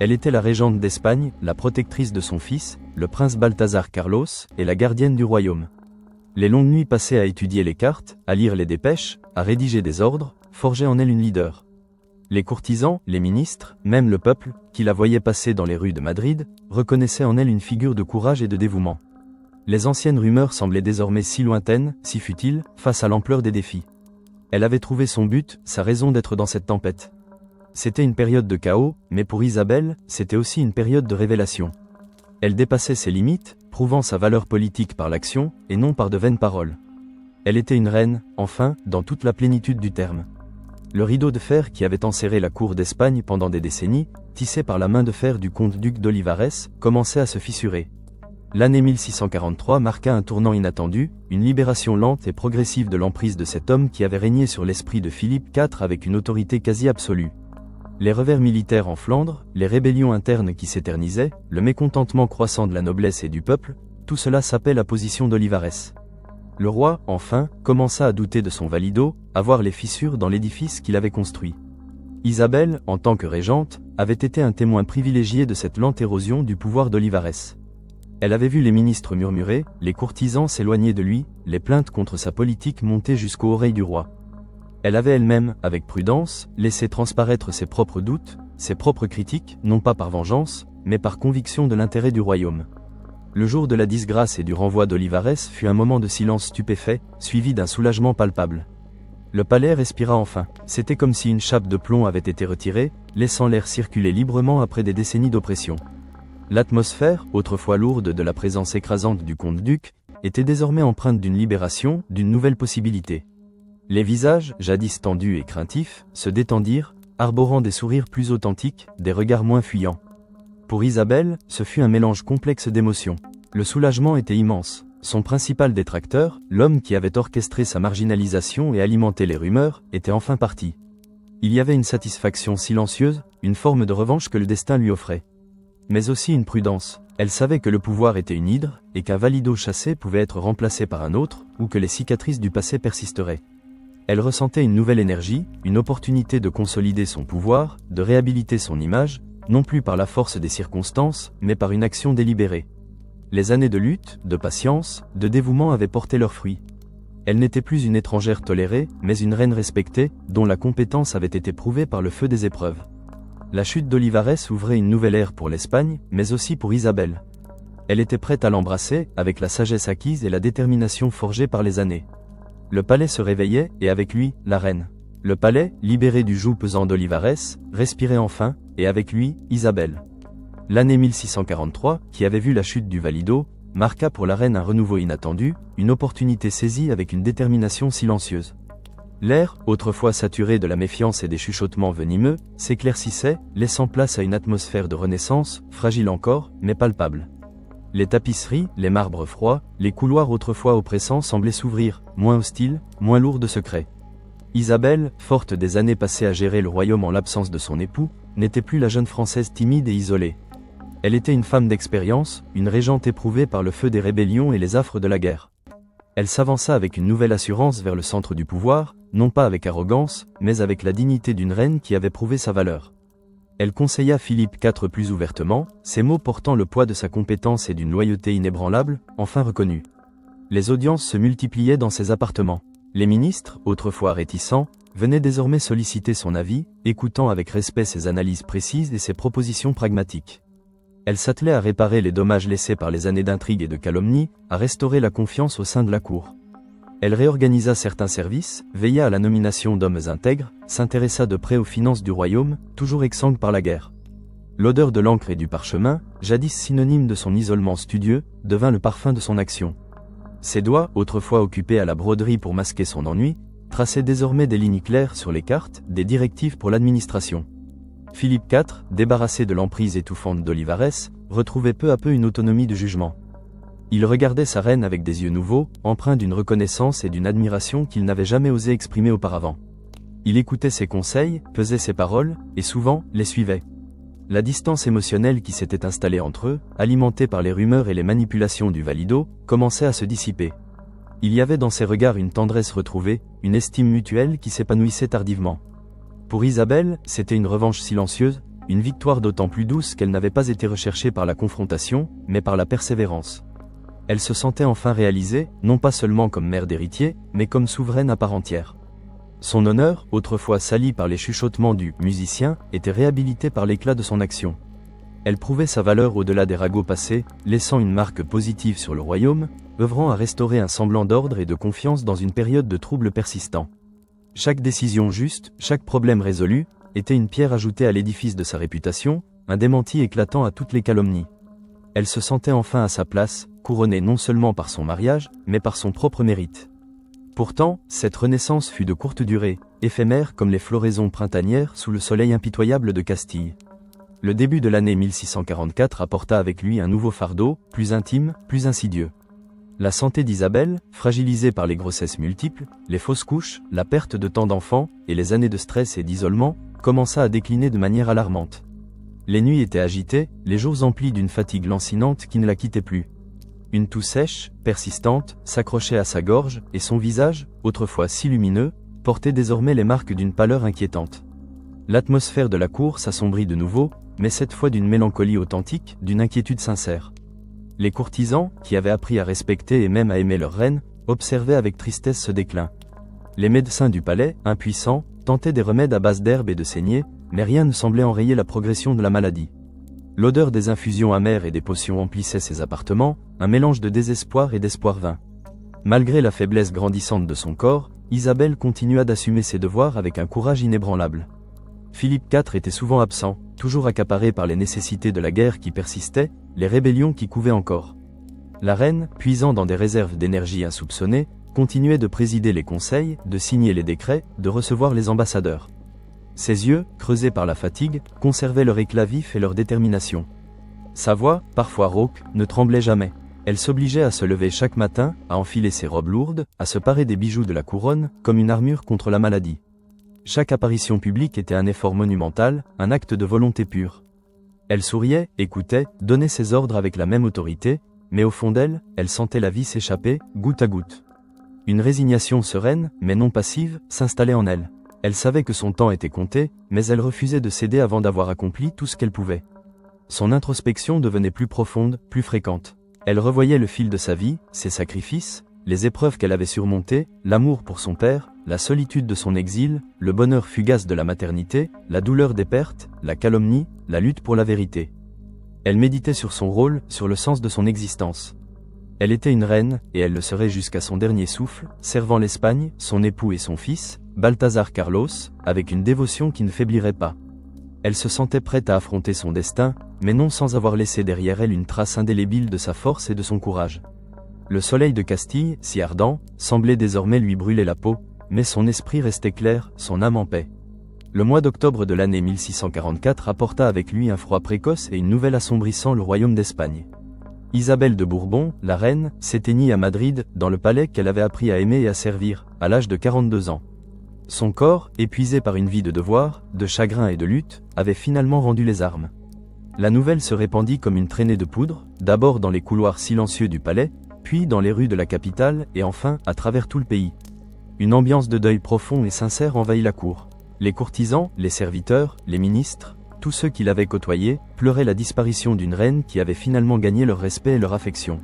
Elle était la régente d'Espagne, la protectrice de son fils, le prince Balthazar Carlos, et la gardienne du royaume. Les longues nuits passées à étudier les cartes, à lire les dépêches, à rédiger des ordres, forgeaient en elle une leader. Les courtisans, les ministres, même le peuple, qui la voyait passer dans les rues de Madrid, reconnaissaient en elle une figure de courage et de dévouement. Les anciennes rumeurs semblaient désormais si lointaines, si futiles, face à l'ampleur des défis. Elle avait trouvé son but, sa raison d'être dans cette tempête. C'était une période de chaos, mais pour Isabelle, c'était aussi une période de révélation. Elle dépassait ses limites, prouvant sa valeur politique par l'action, et non par de vaines paroles. Elle était une reine, enfin, dans toute la plénitude du terme. Le rideau de fer qui avait enserré la cour d'Espagne pendant des décennies, tissé par la main de fer du comte-duc d'Olivares, commençait à se fissurer. L'année 1643 marqua un tournant inattendu, une libération lente et progressive de l'emprise de cet homme qui avait régné sur l'esprit de Philippe IV avec une autorité quasi absolue. Les revers militaires en Flandre, les rébellions internes qui s'éternisaient, le mécontentement croissant de la noblesse et du peuple, tout cela sapait la position d'Olivares. Le roi, enfin, commença à douter de son valido, à voir les fissures dans l'édifice qu'il avait construit. Isabelle, en tant que régente, avait été un témoin privilégié de cette lente érosion du pouvoir d'Olivares. Elle avait vu les ministres murmurer, les courtisans s'éloigner de lui, les plaintes contre sa politique monter jusqu'aux oreilles du roi. Elle avait elle-même, avec prudence, laissé transparaître ses propres doutes, ses propres critiques, non pas par vengeance, mais par conviction de l'intérêt du royaume. Le jour de la disgrâce et du renvoi d'Olivares fut un moment de silence stupéfait, suivi d'un soulagement palpable. Le palais respira enfin. C'était comme si une chape de plomb avait été retirée, laissant l'air circuler librement après des décennies d'oppression. L'atmosphère, autrefois lourde de la présence écrasante du comte-duc, était désormais empreinte d'une libération, d'une nouvelle possibilité. Les visages, jadis tendus et craintifs, se détendirent, arborant des sourires plus authentiques, des regards moins fuyants. Pour Isabelle, ce fut un mélange complexe d'émotions. Le soulagement était immense. Son principal détracteur, l'homme qui avait orchestré sa marginalisation et alimenté les rumeurs, était enfin parti. Il y avait une satisfaction silencieuse, une forme de revanche que le destin lui offrait. Mais aussi une prudence. Elle savait que le pouvoir était une hydre, et qu'un valido chassé pouvait être remplacé par un autre, ou que les cicatrices du passé persisteraient. Elle ressentait une nouvelle énergie, une opportunité de consolider son pouvoir, de réhabiliter son image, non plus par la force des circonstances, mais par une action délibérée. Les années de lutte, de patience, de dévouement avaient porté leurs fruits. Elle n'était plus une étrangère tolérée, mais une reine respectée, dont la compétence avait été prouvée par le feu des épreuves. La chute d'Olivares ouvrait une nouvelle ère pour l'Espagne, mais aussi pour Isabelle. Elle était prête à l'embrasser, avec la sagesse acquise et la détermination forgée par les années. Le palais se réveillait, et avec lui, la reine. Le palais, libéré du joug pesant d'Olivares, respirait enfin, et avec lui, Isabelle. L'année 1643, qui avait vu la chute du Valido, marqua pour la reine un renouveau inattendu, une opportunité saisie avec une détermination silencieuse. L'air, autrefois saturé de la méfiance et des chuchotements venimeux, s'éclaircissait, laissant place à une atmosphère de renaissance, fragile encore, mais palpable. Les tapisseries, les marbres froids, les couloirs autrefois oppressants semblaient s'ouvrir, moins hostiles, moins lourds de secrets. Isabelle, forte des années passées à gérer le royaume en l'absence de son époux, n'était plus la jeune Française timide et isolée. Elle était une femme d'expérience, une régente éprouvée par le feu des rébellions et les affres de la guerre. Elle s'avança avec une nouvelle assurance vers le centre du pouvoir, non pas avec arrogance, mais avec la dignité d'une reine qui avait prouvé sa valeur. Elle conseilla Philippe IV plus ouvertement, ses mots portant le poids de sa compétence et d'une loyauté inébranlable, enfin reconnue. Les audiences se multipliaient dans ses appartements. Les ministres, autrefois réticents, venaient désormais solliciter son avis, écoutant avec respect ses analyses précises et ses propositions pragmatiques. Elle s'attelait à réparer les dommages laissés par les années d'intrigue et de calomnie, à restaurer la confiance au sein de la cour. Elle réorganisa certains services, veilla à la nomination d'hommes intègres, s'intéressa de près aux finances du royaume, toujours exsangue par la guerre. L'odeur de l'encre et du parchemin, jadis synonyme de son isolement studieux, devint le parfum de son action. Ses doigts, autrefois occupés à la broderie pour masquer son ennui, traçaient désormais des lignes claires sur les cartes, des directives pour l'administration. Philippe IV, débarrassé de l'emprise étouffante d'Olivares, retrouvait peu à peu une autonomie de jugement. Il regardait sa reine avec des yeux nouveaux, empreints d'une reconnaissance et d'une admiration qu'il n'avait jamais osé exprimer auparavant. Il écoutait ses conseils, pesait ses paroles, et souvent, les suivait. La distance émotionnelle qui s'était installée entre eux, alimentée par les rumeurs et les manipulations du Valido, commençait à se dissiper. Il y avait dans ses regards une tendresse retrouvée, une estime mutuelle qui s'épanouissait tardivement. Pour Isabelle, c'était une revanche silencieuse, une victoire d'autant plus douce qu'elle n'avait pas été recherchée par la confrontation, mais par la persévérance. Elle se sentait enfin réalisée, non pas seulement comme mère d'héritier, mais comme souveraine à part entière. Son honneur, autrefois sali par les chuchotements du « musicien », était réhabilité par l'éclat de son action. Elle prouvait sa valeur au-delà des ragots passés, laissant une marque positive sur le royaume, œuvrant à restaurer un semblant d'ordre et de confiance dans une période de troubles persistants. Chaque décision juste, chaque problème résolu, était une pierre ajoutée à l'édifice de sa réputation, un démenti éclatant à toutes les calomnies. Elle se sentait enfin à sa place, couronnée non seulement par son mariage, mais par son propre mérite. Pourtant, cette renaissance fut de courte durée, éphémère comme les floraisons printanières sous le soleil impitoyable de Castille. Le début de l'année 1644 apporta avec lui un nouveau fardeau, plus intime, plus insidieux. La santé d'Isabelle, fragilisée par les grossesses multiples, les fausses couches, la perte de tant d'enfants, et les années de stress et d'isolement, commença à décliner de manière alarmante. Les nuits étaient agitées, les jours emplis d'une fatigue lancinante qui ne la quittait plus. Une toux sèche, persistante, s'accrochait à sa gorge, et son visage, autrefois si lumineux, portait désormais les marques d'une pâleur inquiétante. L'atmosphère de la cour s'assombrit de nouveau, mais cette fois d'une mélancolie authentique, d'une inquiétude sincère. Les courtisans, qui avaient appris à respecter et même à aimer leur reine, observaient avec tristesse ce déclin. Les médecins du palais, impuissants, tentaient des remèdes à base d'herbes et de saignées, mais rien ne semblait enrayer la progression de la maladie. L'odeur des infusions amères et des potions emplissait ses appartements, un mélange de désespoir et d'espoir vain. Malgré la faiblesse grandissante de son corps, Isabelle continua d'assumer ses devoirs avec un courage inébranlable. Philippe IV était souvent absent, toujours accaparé par les nécessités de la guerre qui persistait, les rébellions qui couvaient encore. La reine, puisant dans des réserves d'énergie insoupçonnées, continuait de présider les conseils, de signer les décrets, de recevoir les ambassadeurs. Ses yeux, creusés par la fatigue, conservaient leur éclat vif et leur détermination. Sa voix, parfois rauque, ne tremblait jamais. Elle s'obligeait à se lever chaque matin, à enfiler ses robes lourdes, à se parer des bijoux de la couronne, comme une armure contre la maladie. Chaque apparition publique était un effort monumental, un acte de volonté pure. Elle souriait, écoutait, donnait ses ordres avec la même autorité, mais au fond d'elle, elle sentait la vie s'échapper, goutte à goutte. Une résignation sereine, mais non passive, s'installait en elle. Elle savait que son temps était compté, mais elle refusait de céder avant d'avoir accompli tout ce qu'elle pouvait. Son introspection devenait plus profonde, plus fréquente. Elle revoyait le fil de sa vie, ses sacrifices, les épreuves qu'elle avait surmontées, l'amour pour son père, la solitude de son exil, le bonheur fugace de la maternité, la douleur des pertes, la calomnie, la lutte pour la vérité. Elle méditait sur son rôle, sur le sens de son existence. Elle était une reine, et elle le serait jusqu'à son dernier souffle, servant l'Espagne, son époux et son fils, Balthazar Carlos, avec une dévotion qui ne faiblirait pas. Elle se sentait prête à affronter son destin, mais non sans avoir laissé derrière elle une trace indélébile de sa force et de son courage. Le soleil de Castille, si ardent, semblait désormais lui brûler la peau, mais son esprit restait clair, son âme en paix. Le mois d'octobre de l'année 1644 apporta avec lui un froid précoce et une nouvelle assombrissant le royaume d'Espagne. Isabelle de Bourbon, la reine, s'éteignit à Madrid, dans le palais qu'elle avait appris à aimer et à servir, à l'âge de 42 ans. Son corps, épuisé par une vie de devoir, de chagrin et de lutte, avait finalement rendu les armes. La nouvelle se répandit comme une traînée de poudre, d'abord dans les couloirs silencieux du palais, puis dans les rues de la capitale et enfin à travers tout le pays. Une ambiance de deuil profond et sincère envahit la cour. Les courtisans, les serviteurs, les ministres, tous ceux qui l'avaient côtoyé, pleuraient la disparition d'une reine qui avait finalement gagné leur respect et leur affection.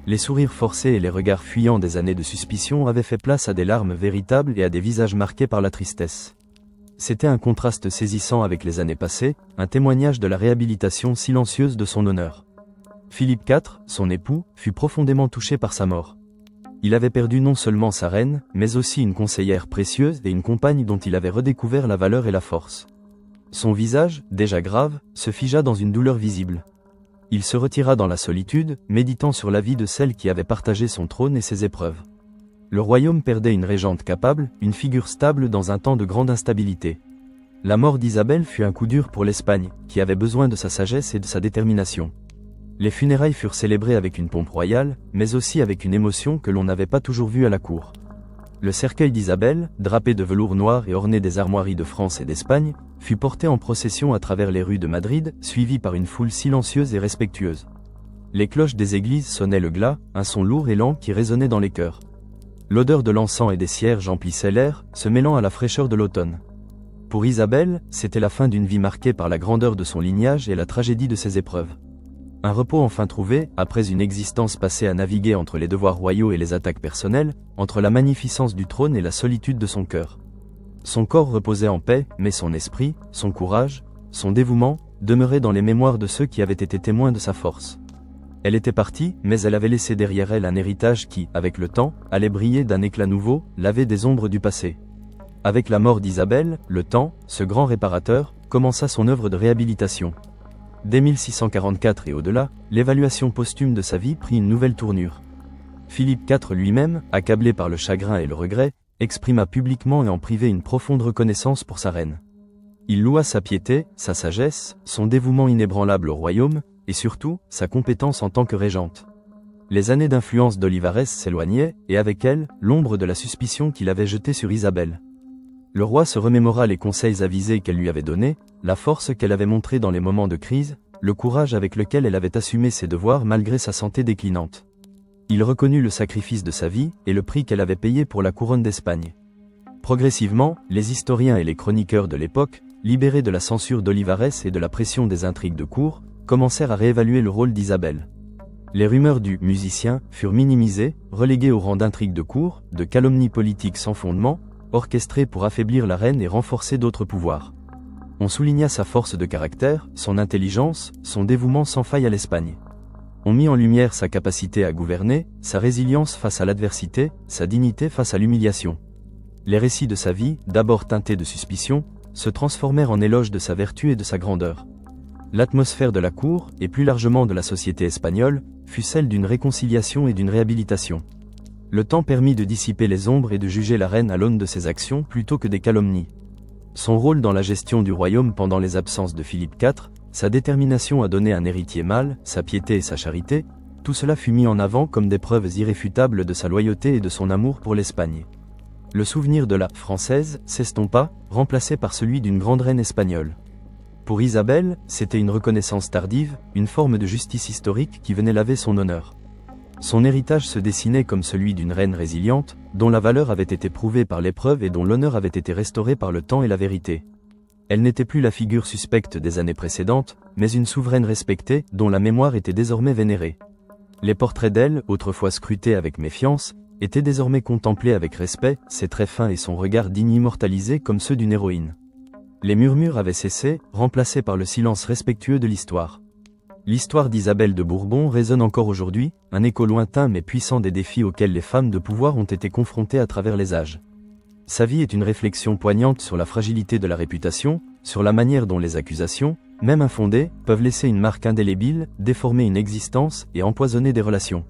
Les sourires forcés et les regards fuyants des années de suspicion avaient fait place à des larmes véritables et à des visages marqués par la tristesse. C'était un contraste saisissant avec les années passées, un témoignage de la réhabilitation silencieuse de son honneur. Philippe IV, son époux, fut profondément touché par sa mort. Il avait perdu non seulement sa reine, mais aussi une conseillère précieuse et une compagne dont il avait redécouvert la valeur et la force. Son visage, déjà grave, se figea dans une douleur visible. Il se retira dans la solitude, méditant sur la vie de celle qui avait partagé son trône et ses épreuves. Le royaume perdait une régente capable, une figure stable dans un temps de grande instabilité. La mort d'Isabelle fut un coup dur pour l'Espagne, qui avait besoin de sa sagesse et de sa détermination. Les funérailles furent célébrées avec une pompe royale, mais aussi avec une émotion que l'on n'avait pas toujours vue à la cour. Le cercueil d'Isabelle, drapé de velours noir et orné des armoiries de France et d'Espagne, fut porté en procession à travers les rues de Madrid, suivi par une foule silencieuse et respectueuse. Les cloches des églises sonnaient le glas, un son lourd et lent qui résonnait dans les cœurs. L'odeur de l'encens et des cierges emplissait l'air, se mêlant à la fraîcheur de l'automne. Pour Isabelle, c'était la fin d'une vie marquée par la grandeur de son lignage et la tragédie de ses épreuves. Un repos enfin trouvé, après une existence passée à naviguer entre les devoirs royaux et les attaques personnelles, entre la magnificence du trône et la solitude de son cœur. Son corps reposait en paix, mais son esprit, son courage, son dévouement, demeuraient dans les mémoires de ceux qui avaient été témoins de sa force. Elle était partie, mais elle avait laissé derrière elle un héritage qui, avec le temps, allait briller d'un éclat nouveau, laver des ombres du passé. Avec la mort d'Isabelle, le temps, ce grand réparateur, commença son œuvre de réhabilitation. Dès 1644 et au-delà, l'évaluation posthume de sa vie prit une nouvelle tournure. Philippe IV lui-même, accablé par le chagrin et le regret, exprima publiquement et en privé une profonde reconnaissance pour sa reine. Il loua sa piété, sa sagesse, son dévouement inébranlable au royaume, et surtout, sa compétence en tant que régente. Les années d'influence d'Olivares s'éloignaient, et avec elles, l'ombre de la suspicion qu'il avait jetée sur Isabelle. Le roi se remémora les conseils avisés qu'elle lui avait donnés, la force qu'elle avait montrée dans les moments de crise, le courage avec lequel elle avait assumé ses devoirs malgré sa santé déclinante. Il reconnut le sacrifice de sa vie et le prix qu'elle avait payé pour la couronne d'Espagne. Progressivement, les historiens et les chroniqueurs de l'époque, libérés de la censure d'Olivares et de la pression des intrigues de cour, commencèrent à réévaluer le rôle d'Isabelle. Les rumeurs du « musicien » furent minimisées, reléguées au rang d'intrigues de cour, de calomnies politiques sans fondement, orchestrées pour affaiblir la reine et renforcer d'autres pouvoirs. On souligna sa force de caractère, son intelligence, son dévouement sans faille à l'Espagne. On mit en lumière sa capacité à gouverner, sa résilience face à l'adversité, sa dignité face à l'humiliation. Les récits de sa vie, d'abord teintés de suspicion, se transformèrent en éloges de sa vertu et de sa grandeur. L'atmosphère de la cour, et plus largement de la société espagnole, fut celle d'une réconciliation et d'une réhabilitation. Le temps permit de dissiper les ombres et de juger la reine à l'aune de ses actions plutôt que des calomnies. Son rôle dans la gestion du royaume pendant les absences de Philippe IV, sa détermination à donner un héritier mâle, sa piété et sa charité, tout cela fut mis en avant comme des preuves irréfutables de sa loyauté et de son amour pour l'Espagne. Le souvenir de la « française » s'estompa, remplacé par celui d'une grande reine espagnole. Pour Isabelle, c'était une reconnaissance tardive, une forme de justice historique qui venait laver son honneur. Son héritage se dessinait comme celui d'une reine résiliente, dont la valeur avait été prouvée par l'épreuve et dont l'honneur avait été restauré par le temps et la vérité. Elle n'était plus la figure suspecte des années précédentes, mais une souveraine respectée, dont la mémoire était désormais vénérée. Les portraits d'elle, autrefois scrutés avec méfiance, étaient désormais contemplés avec respect, ses traits fins et son regard digne immortalisés comme ceux d'une héroïne. Les murmures avaient cessé, remplacés par le silence respectueux de l'histoire. L'histoire d'Isabelle de Bourbon résonne encore aujourd'hui, un écho lointain mais puissant des défis auxquels les femmes de pouvoir ont été confrontées à travers les âges. Sa vie est une réflexion poignante sur la fragilité de la réputation, sur la manière dont les accusations, même infondées, peuvent laisser une marque indélébile, déformer une existence et empoisonner des relations.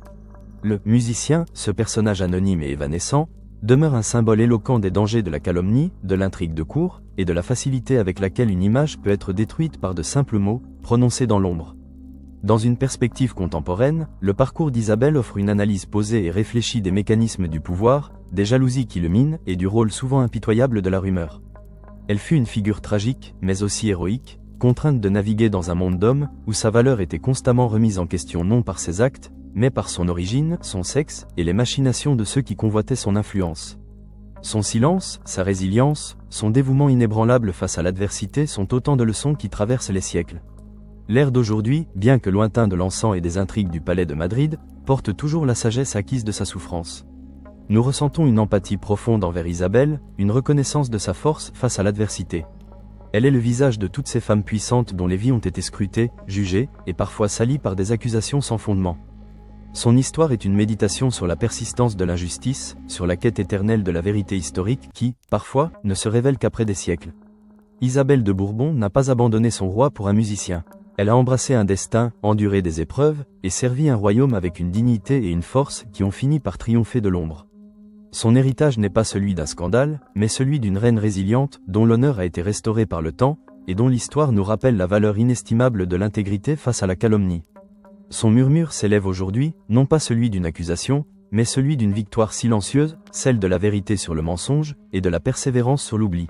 Le musicien, ce personnage anonyme et évanescent, demeure un symbole éloquent des dangers de la calomnie, de l'intrigue de cour, et de la facilité avec laquelle une image peut être détruite par de simples mots, prononcés dans l'ombre. Dans une perspective contemporaine, le parcours d'Isabelle offre une analyse posée et réfléchie des mécanismes du pouvoir, des jalousies qui le minent et du rôle souvent impitoyable de la rumeur. Elle fut une figure tragique, mais aussi héroïque, contrainte de naviguer dans un monde d'hommes, où sa valeur était constamment remise en question non par ses actes, mais par son origine, son sexe, et les machinations de ceux qui convoitaient son influence. Son silence, sa résilience, son dévouement inébranlable face à l'adversité sont autant de leçons qui traversent les siècles. L'ère d'aujourd'hui, bien que lointain de l'encens et des intrigues du palais de Madrid, porte toujours la sagesse acquise de sa souffrance. Nous ressentons une empathie profonde envers Isabelle, une reconnaissance de sa force face à l'adversité. Elle est le visage de toutes ces femmes puissantes dont les vies ont été scrutées, jugées, et parfois salies par des accusations sans fondement. Son histoire est une méditation sur la persistance de l'injustice, sur la quête éternelle de la vérité historique qui, parfois, ne se révèle qu'après des siècles. Isabelle de Bourbon n'a pas abandonné son roi pour un musicien. Elle a embrassé un destin, enduré des épreuves, et servi un royaume avec une dignité et une force qui ont fini par triompher de l'ombre. Son héritage n'est pas celui d'un scandale, mais celui d'une reine résiliente, dont l'honneur a été restauré par le temps, et dont l'histoire nous rappelle la valeur inestimable de l'intégrité face à la calomnie. Son murmure s'élève aujourd'hui, non pas celui d'une accusation, mais celui d'une victoire silencieuse, celle de la vérité sur le mensonge, et de la persévérance sur l'oubli.